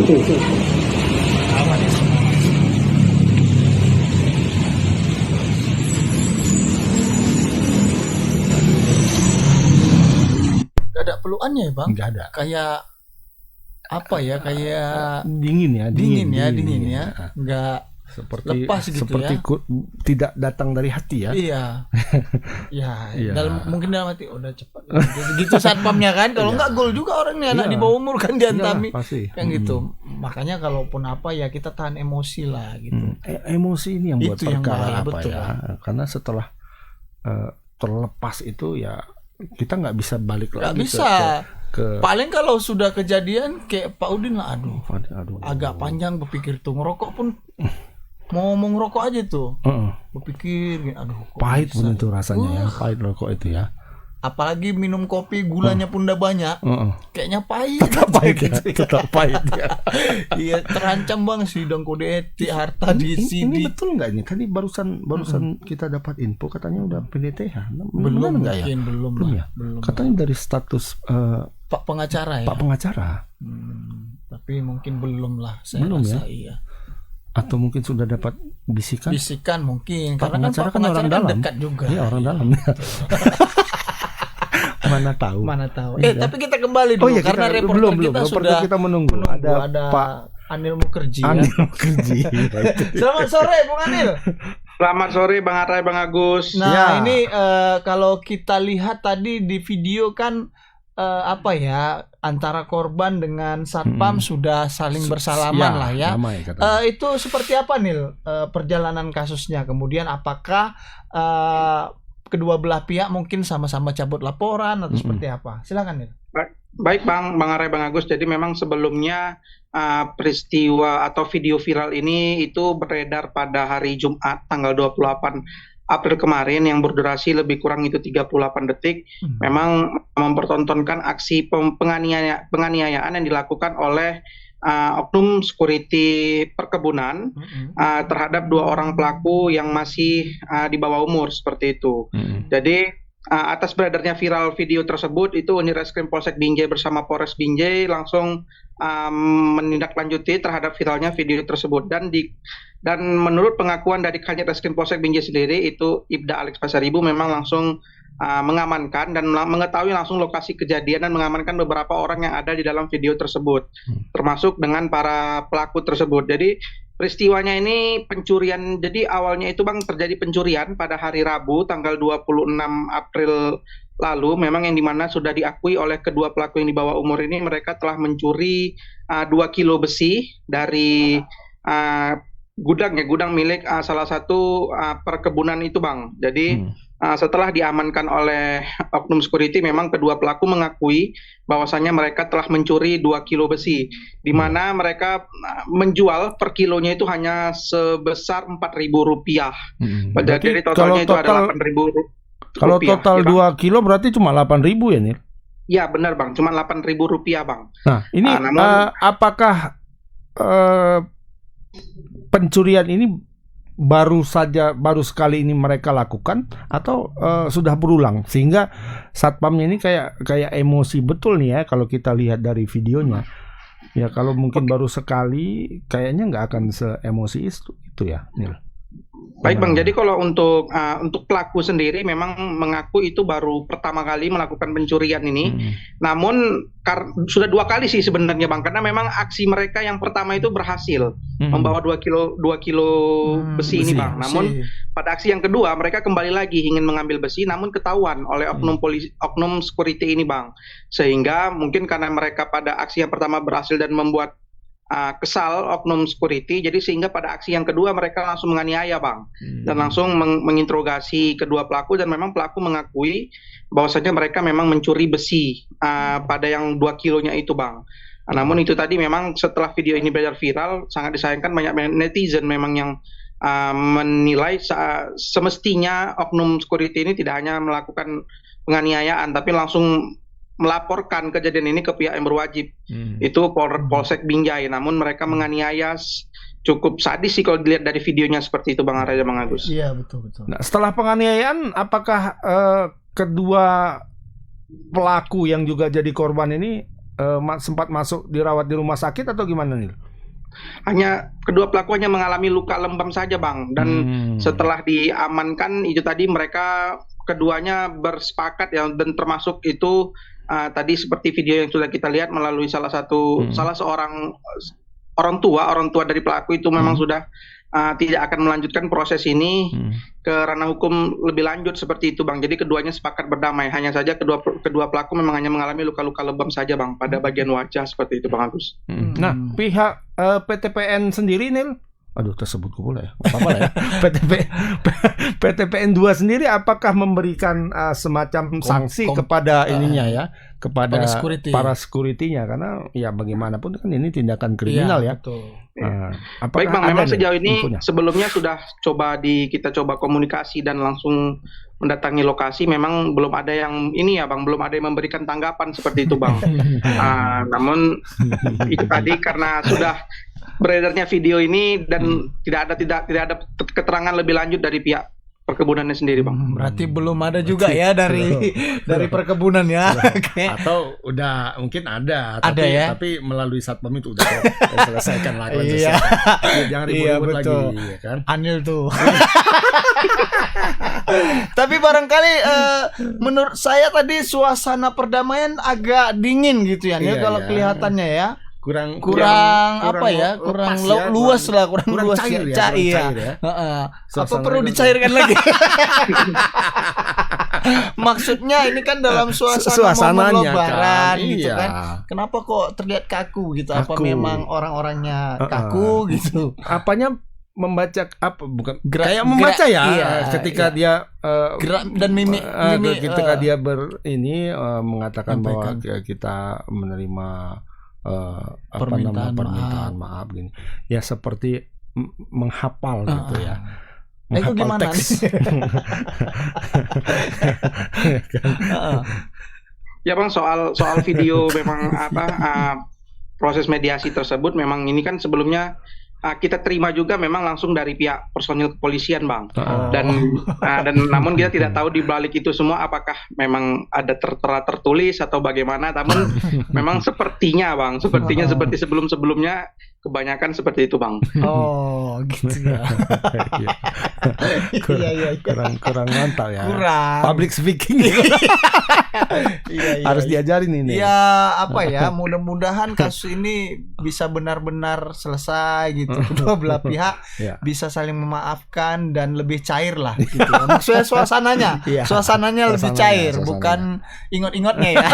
Gak ada peluannya ya bang? Nggak ada. Kayak apa ya? Kayak Dingin ya. Nggak Seperti lepas gitu seperti ya. Tidak datang dari hati ya. Iya. Ya, Iya. mungkin dalam hati udah cepat. Gitu satpamnya kan. Kalau nggak gol juga orangnya anak di bawah umur kan diantami. Iyalah, pasti. Kan gitu. Makanya kalaupun apa ya kita tahan emosi lah gitu. Emosi ini yang buat Itu yang perkara bahaya, apa betul. ya? Karena setelah terlepas itu ya kita nggak bisa balik Nggak lagi bisa. ke Paling kalau sudah kejadian kayak Pak Udin lah, aduh, aduh. agak panjang berpikir tuh ngerokok pun mau ngerokok aja tuh, berpikir, aduh, kok Pahit bisa? bener tuh rasanya ya, pahit rokok itu ya. Apalagi minum kopi gulanya pun udah banyak, kayaknya pahit. Tetap pahit ya, tetap pahit ya. Iya, terancam bang sidang kode etik harta di Ini sini. betul nggak ini? Tadi barusan kita dapat info katanya udah PDTH. Belum nggak ya? mungkin, belum Belum lah, ya? belum. Katanya dari status Pak pengacara ya. Pak pengacara. Tapi mungkin belum lah, saya Belum rasa ya? iya. Atau mungkin sudah dapat bisikan? Bisikan mungkin, Pak karena kan pengacara Pak kan orang pengacara kan dalam. dekat juga. Iya, orang dalam. Mana tahu. Mana tahu. Iya. Tapi kita kembali dulu karena reporter kita sudah menunggu. Ada Pak Anil Mukerji. Anil ya. Mukerji. Selamat sore Bung Anil. Selamat sore Bang Arai, Bang Agus. Nah Ya. ini kalau kita lihat tadi di video kan apa ya, antara korban dengan satpam sudah saling bersalaman lah ya. Damai, katanya. Itu seperti apa Nil perjalanan kasusnya? Kemudian apakah kedua belah pihak mungkin sama-sama cabut laporan atau seperti apa? Silakan Nil. Baik Bang Arai, Bang Agus. Jadi memang sebelumnya peristiwa atau video viral ini itu beredar pada hari Jumat tanggal 28 April kemarin yang berdurasi lebih kurang itu 38 detik. Memang mempertontonkan aksi penganiayaan yang dilakukan oleh oknum security perkebunan terhadap dua orang pelaku yang masih di bawah umur seperti itu. Jadi atas beredarnya viral video tersebut itu Unit Reskrim Polsek Binjai bersama Polres Binjai langsung menindaklanjuti terhadap viralnya video tersebut dan menurut pengakuan dari Kanit Reskrim Polsek Binjai sendiri itu Ibda Alex Pasaribu memang langsung mengamankan dan mengetahui langsung lokasi kejadian dan mengamankan beberapa orang yang ada di dalam video tersebut termasuk dengan para pelaku tersebut. Jadi peristiwanya ini pencurian. Jadi awalnya itu Bang terjadi pencurian pada hari Rabu tanggal 26 April lalu, memang yang dimana sudah diakui oleh kedua pelaku yang di bawah umur ini mereka telah mencuri 2 kilo besi dari gudang milik salah satu perkebunan itu Bang. Jadi setelah diamankan oleh oknum security, memang kedua pelaku mengakui bahwasannya mereka telah mencuri 2 kilo besi, di mana mereka menjual per kilonya itu hanya sebesar Rp4.000. Jadi totalnya itu ada Rp8.000. Kalau total 2 kilo berarti cuma 8.000 ya Nil? Ya benar Bang, cuma Rp8.000 Bang. Nah ini apakah pencurian ini baru sekali ini mereka lakukan atau sudah berulang sehingga satpamnya ini kayak emosi betul nih ya kalau kita lihat dari videonya ya. Kalau mungkin baru sekali kayaknya nggak akan se-emosi itu ya Nil. Baik Bang, jadi kalau untuk pelaku sendiri memang mengaku itu baru pertama kali melakukan pencurian ini. Namun sudah 2 kali sih sebenarnya Bang, karena memang aksi mereka yang pertama itu berhasil membawa 2 kilo besi ini Bang. Namun pada aksi yang kedua mereka kembali lagi ingin mengambil besi, namun ketahuan oleh oknum security ini Bang. Sehingga mungkin karena mereka pada aksi yang pertama berhasil dan membuat kesal oknum security, jadi sehingga pada aksi yang kedua mereka langsung menganiaya Bang, dan langsung menginterogasi kedua pelaku, dan memang pelaku mengakui bahwasanya mereka memang mencuri besi pada yang 2 kilonya itu Bang. Namun itu tadi memang setelah video ini beredar viral, sangat disayangkan banyak netizen memang yang menilai semestinya oknum security ini tidak hanya melakukan penganiayaan tapi langsung melaporkan kejadian ini ke pihak yang berwajib, itu Polsek Binjai. Namun mereka menganiaya cukup sadis sih kalau dilihat dari videonya seperti itu Bang Arai dan Bang Agus. Iya betul. Nah, setelah penganiayaan apakah kedua pelaku yang juga jadi korban ini sempat masuk dirawat di rumah sakit atau gimana nih? Hanya kedua pelaku hanya mengalami luka lebam saja Bang, dan setelah diamankan itu tadi mereka keduanya bersepakat ya, dan termasuk itu tadi seperti video yang sudah kita lihat melalui salah seorang orang tua dari pelaku itu memang sudah tidak akan melanjutkan proses ini ke ranah hukum lebih lanjut seperti itu Bang. Jadi keduanya sepakat berdamai. Hanya saja kedua pelaku memang hanya mengalami luka-luka lebam saja Bang pada bagian wajah seperti itu Bang Agus. Nah, pihak PTPN sendiri Nil, aduh tersebut pula ya, apa ya? PTPN 2 sendiri apakah memberikan semacam sanksi kepada ininya ya, kepada para security-nya, karena ya bagaimanapun kan ini tindakan kriminal ya. Betul. Baik Bang, memang sejauh ini sebelumnya sudah kita coba komunikasi dan langsung mendatangi lokasi, memang belum ada yang ini ya Bang, belum ada yang memberikan tanggapan seperti itu Bang. Namun itu tadi karena sudah beredarnya video ini dan tidak ada keterangan lebih lanjut dari pihak perkebunannya sendiri Bang. Berarti belum ada juga ya dari perkebunan ya. Atau udah mungkin ada tapi melalui satpam itu udah selesaikan lakukan Iya. Jangan ribut-ribut lagi ya kan. Anil tuh. Tapi barangkali menurut saya tadi suasana perdamaian agak dingin gitu ya, kalau kelihatannya ya. Kurang luas lah, kurang luas cair ya. Apa perlu dicairkan lagi? Maksudnya ini kan dalam suasana momen Lebaran gitu kan. Kenapa kok terlihat kaku gitu? Apa memang orang-orangnya kaku gitu? Apanya membaca apa bukan kayak membaca ketika dia gerak dan mimik ketika dia mengatakan bahwa kita menerima permintaan maaf gini ya, seperti menghafal gitu ya. Itu gimana teks. Ya Bang, soal video memang proses mediasi tersebut memang ini kan sebelumnya kita terima juga memang langsung dari pihak personil kepolisian Bang. Dan namun kita tidak tahu di balik itu semua apakah memang ada tertulis atau bagaimana, namun memang sepertinya seperti sebelum-sebelumnya kebanyakan seperti itu Bang. Oh gitu ya. kurang mantap ya. Public speaking. Harus diajarin ini. Ya mudah-mudahan kasus ini bisa benar-benar selesai gitu. Kedua belah pihak bisa saling memaafkan dan lebih cair lah gitu. Maksudnya suasananya lebih cair, bukan ingot-ingotnya ya.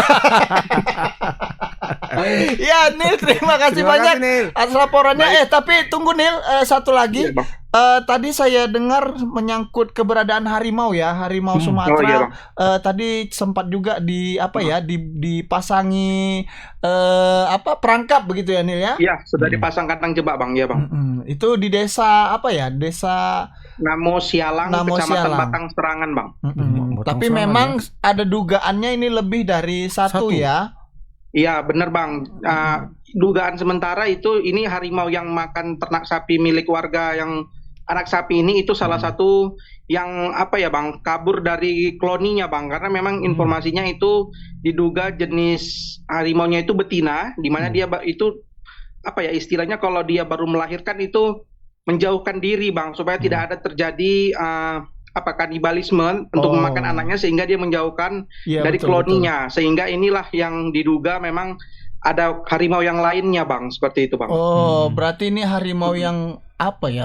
Ya Nil, terima kasih banyak atas laporannya. Tapi tunggu Nil, satu lagi. Tadi saya dengar menyangkut keberadaan harimau Sumatera. Tadi sempat juga dipasangi perangkap begitu ya Nil ya? Iya, sudah dipasang kandang jebak Bang, ya Bang. Itu di desa Desa Namo Sialang, Kecamatan Batang Serangan Bang. Tapi memang ada dugaannya ini lebih dari satu ya? Iya benar Bang. Dugaan sementara ini harimau yang makan ternak sapi milik warga yang anak sapi ini itu salah satu yang Bang, kabur dari kloninya Bang, karena memang informasinya itu diduga jenis harimaunya itu betina, di mana dia itu istilahnya kalau dia baru melahirkan itu menjauhkan diri Bang, supaya tidak ada terjadi kanibalisme untuk memakan anaknya, sehingga dia menjauhkan dari kloninya. Sehingga inilah yang diduga memang ada harimau yang lainnya Bang, seperti itu Bang. Berarti ini harimau yang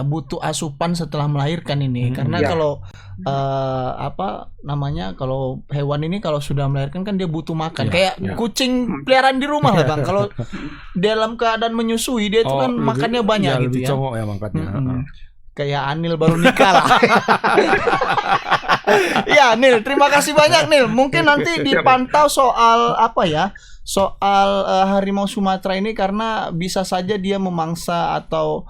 butuh asupan setelah melahirkan ini, karena kalau kalau hewan ini kalau sudah melahirkan kan dia butuh makan, kayak kucing peliharaan di rumah lah Bang. Kalau dalam keadaan menyusui dia itu kan makannya banyak gitu lebih congok ya mangkatnya. Kayak Anil baru nikah lah. Ya Nil, terima kasih banyak Nil. Mungkin nanti dipantau soal harimau Sumatera ini, karena bisa saja dia memangsa atau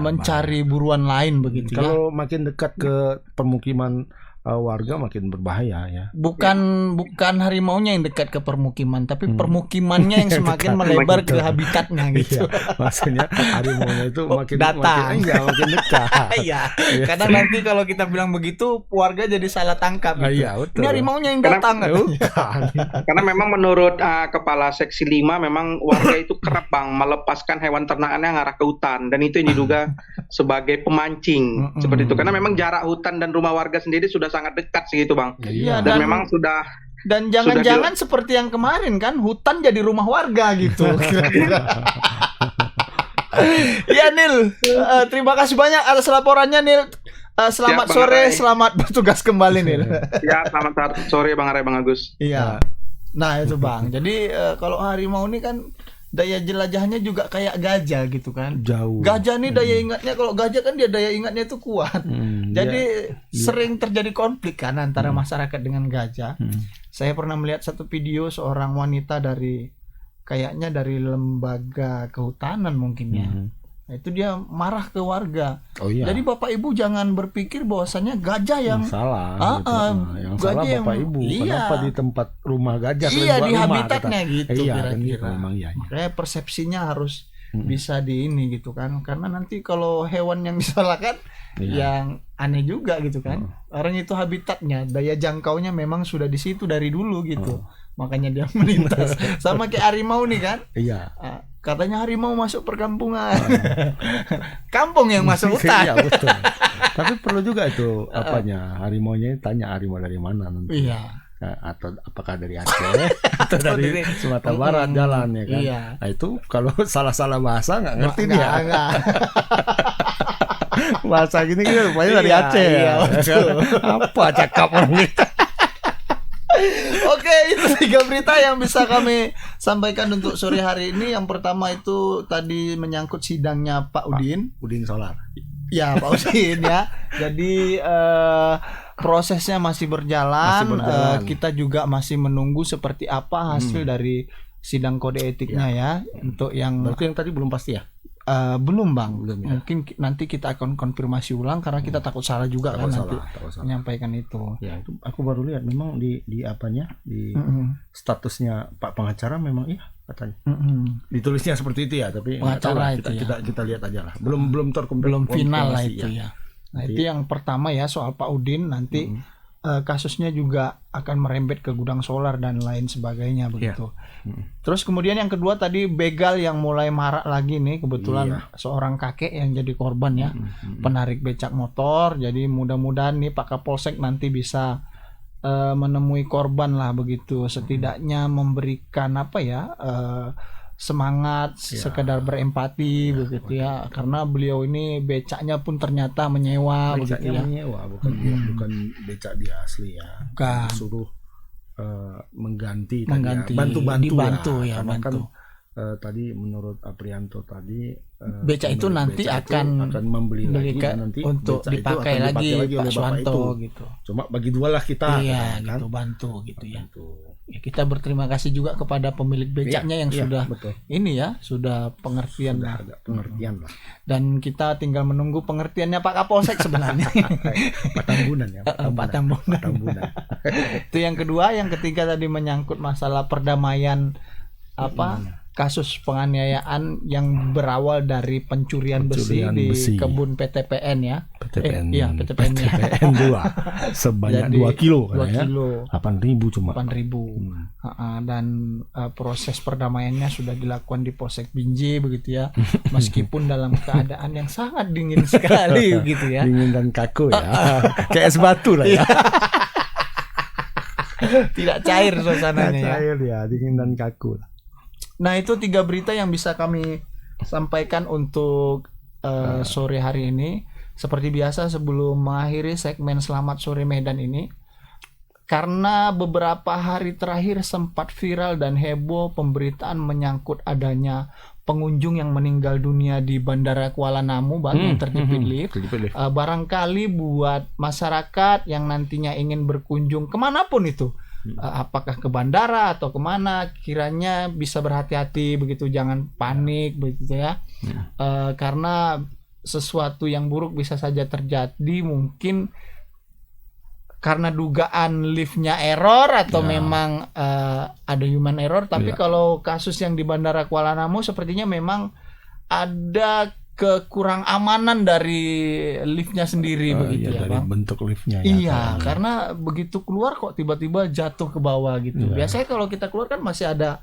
mencari buruan lain begitu. Kalau makin dekat ke permukiman warga makin berbahaya ya. Bukan harimaunya yang dekat ke permukiman, tapi permukimannya yang semakin melebar ke habitatnya gitu. Iya, maksudnya harimaunya itu makin datang. makin dekat. Iya. Kadang nanti kalau kita bilang begitu, warga jadi salah tangkap gitu. Iya, betul. Ini harimaunya yang datang. Karena memang menurut Kepala Seksi 5 memang warga itu kerap Bang melepaskan hewan ternakannya ngarah ke hutan, dan itu yang diduga sebagai pemancing seperti itu. Karena memang jarak hutan dan rumah warga sendiri sudah sangat dekat sih itu Bang. Iya, dan memang sudah. Dan jangan-jangan seperti yang kemarin kan, hutan jadi rumah warga gitu. Iya Nil, terima kasih banyak atas laporannya Nil. Selamat sore, selamat bertugas kembali Nil. Ya, selamat sore Bang Are, Bang Agus. Iya. Nah itu Bang. Jadi kalau harimau ini kan daya jelajahnya juga kayak gajah gitu kan. Jauh. Gajah nih daya ingatnya, kalau gajah kan dia daya ingatnya itu kuat. Jadi sering terjadi konflik kan antara masyarakat dengan gajah. Saya pernah melihat satu video seorang wanita dari kayaknya dari lembaga kehutanan mungkin ya. Nah, itu dia marah ke warga. Oh iya. Jadi Bapak Ibu jangan berpikir bahwasannya gajah yang salah. gajah Yang salah Bapak Ibu. Kenapa di tempat rumah gajah? Iya, di habitatnya gitu kira-kira. Makanya persepsinya harus bisa di ini gitu kan. Karena nanti kalau hewan yang disalahkan yang aneh juga gitu kan. Orang itu habitatnya, daya jangkaunya memang sudah di situ dari dulu gitu. Makanya dia melintas. Sama kayak harimau nih kan. Iya. Katanya harimau masuk perkampungan. Kampung yang masuk hutan. Iya, betul. Tapi perlu juga itu harimaunya tanya harimau dari mana nanti. Iya. Atau apakah dari Aceh atau dari Sumatera Barat jalan ya kan. Iya. Nah itu kalau salah-salah bahasa nggak ngerti dia. Bahasa gini kan rupanya dari Aceh. Iya, betul. Apa cakap orang itu? Oke, itu 3 berita yang bisa kami sampaikan untuk sore hari ini. Yang pertama itu tadi menyangkut sidangnya Pak Udin. Udin Solar. Ya, Pak Udin ya. Jadi prosesnya masih berjalan. Kita juga masih menunggu seperti apa hasil dari sidang kode etiknya ya. Untuk yang berarti yang tadi belum pasti ya? Belum Bang, mungkin nanti kita akan konfirmasi ulang karena kita takut salah juga nanti menyampaikan itu. Ya itu aku baru lihat memang di apanya di statusnya Pak pengacara memang iya katanya. Ditulisnya seperti itu ya, tapi pengacara itu kita lihat aja lah. Belum belum final lah itu ya. Nah itu yang pertama ya soal Pak Udin nanti. Kasusnya juga akan merembet ke gudang solar dan lain sebagainya begitu. Terus kemudian yang kedua tadi begal yang mulai marak lagi nih, kebetulan seorang kakek yang jadi korban ya, penarik becak motor. Jadi mudah-mudahan nih Pak Kapolsek nanti bisa menemui korban lah begitu, setidaknya memberikan apa ya semangat, sekedar berempati begitu ya, karena beliau ini becaknya pun ternyata menyewa begitu ya. Menyewa, bukan becak dia asli ya. Bukan. Suruh mengganti dibantu ya, karena bantu. Kan tadi menurut Aprianto tadi becak itu nanti akan membeli lagi nanti untuk dipakai lagi Pak Suwanto gitu. Cuma bagi dua lah kita. Iya kan? Gitu bantu gitu ya. Ya, kita berterima kasih juga kepada pemilik becaknya yang sudah ini ya, sudah pengertian lah. Dan kita tinggal menunggu pengertiannya Pak Kapolsek sebenarnya. Pak Tambunan ya. Pak Tambunan. Itu yang kedua, yang ketiga tadi menyangkut masalah perdamaian kasus penganiayaan yang berawal dari pencurian besi di kebun PTPN ya. PTPN 2 sebanyak 2 kilo kan ya. 8.000 cuma. 8.000. Dan proses perdamaiannya sudah dilakukan di Polsek Binjai begitu ya. Meskipun dalam keadaan yang sangat dingin sekali gitu ya. Dingin dan kaku ya. Kayak es batu lah ya. Tidak cair suasananya. Tidak cair ya, dingin dan kaku. Nah itu 3 berita yang bisa kami sampaikan untuk sore hari ini. Seperti biasa sebelum mengakhiri segmen Selamat Sore Medan ini, karena beberapa hari terakhir sempat viral dan heboh pemberitaan menyangkut adanya pengunjung yang meninggal dunia di Bandara Kuala Namu yang terjepit lift. Barangkali buat masyarakat yang nantinya ingin berkunjung kemanapun itu, apakah ke bandara atau kemana, kiranya bisa berhati-hati begitu, jangan panik begitu ya. Karena sesuatu yang buruk bisa saja terjadi. Mungkin karena dugaan liftnya error atau Ya. memang ada human error. Tapi Ya. kalau kasus yang di Bandara Kuala Namu sepertinya memang ada kekurang amanan dari liftnya sendiri begitu Iya, ya dari Bang. bentuk liftnya ya. Iya, kayaknya. karena begitu keluar kok tiba-tiba jatuh ke bawah gitu. Iya. Biasanya kalau kita keluar kan masih ada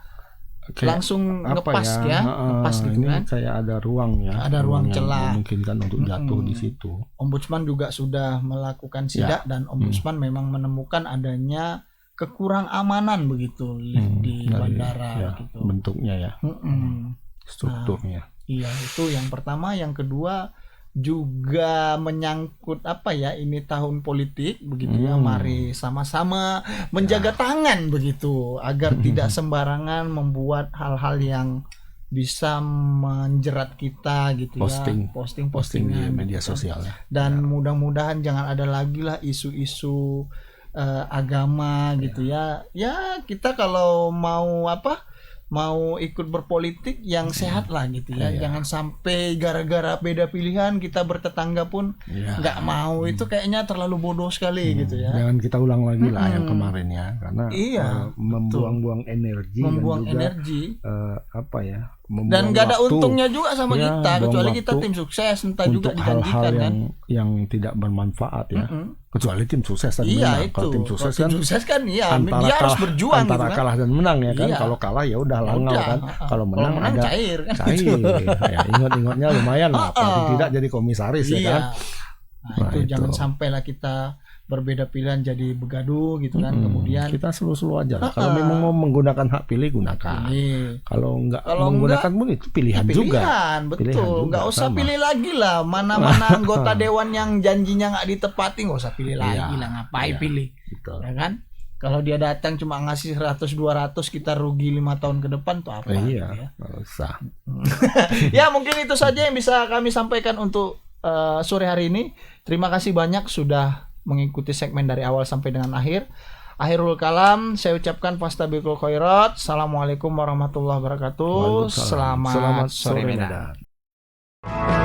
Kayak langsung apa ngepas ya, ngepas gitu ini kan. kayak ada ruang ya. Ada ruang yang celah. memungkinkan untuk jatuh di situ. Ombudsman juga sudah melakukan sidak dan Ombudsman memang menemukan adanya kekurang amanan begitu lift di dari, bandara ya, gitu. bentuknya ya. Mm-mm. Strukturnya. Iya, itu yang pertama. Yang kedua juga menyangkut apa ya, ini tahun politik begitu ya. Mari sama-sama menjaga tangan begitu agar tidak sembarangan membuat hal-hal yang bisa menjerat kita gitu Posting. ya. Posting-postingan di media gitu kan. sosial ya. Dan mudah-mudahan jangan ada lagi lah isu-isu agama gitu ya. Ya kita kalau mau mau ikut berpolitik yang sehat lah gitu ya. Iya. Jangan sampai gara-gara beda pilihan kita bertetangga pun Iya. nggak mau. Itu kayaknya terlalu bodoh sekali gitu ya. Jangan kita ulang lagi lah yang kemarin ya, karena Iya, membuang-buang energi Membuang dan juga energi. apa ya? Dan membuang nggak ada waktu. untungnya juga sama Ya, kita, buang kecuali kita waktu tim sukses entah juga untuk hal-hal dijanjikan kan. yang tidak bermanfaat ya. Mm-mm. Kecuali tim sukses tadi Iya menang. itu. Kalau tim sukses kan kan ya dia harus berjuang antara gitu kan. kalah dan menang ya kan. Iya. Kalau kalah ya udah langau Udah, kan. Kalau menang ada cair kan. cair. Ya, ingot-ingotnya lumayan lah. Paling tidak jadi komisaris ya Iya. kan. Nah, itu jangan sampailah kita berbeda pilihan jadi begaduh gitu kan. Kemudian kita selu-selu aja lah. Kalau memang mau menggunakan hak pilih gunakan. Kalau enggak menggunakan pun itu pilihan juga. Betul. Pilihan juga, Nggak usah sama. pilih lagi lah. Mana-mana anggota dewan yang janjinya nggak ditepati nggak usah pilih lagi lah. Ngapain pilih? Betul. Ya kan? Kalau dia datang cuma ngasih 100-200 kita rugi 5 tahun ke depan tuh apa? Iya, gitu ya. nggak usah. Ya mungkin itu saja yang bisa kami sampaikan untuk sore hari ini. Terima kasih banyak sudah mengikuti segmen dari awal sampai dengan akhir. Akhirul kalam, saya ucapkan fastabiqul khairat. Assalamualaikum warahmatullahi wabarakatuh. Waalaikumsalam. Selamat Sore sore Medan. Medan.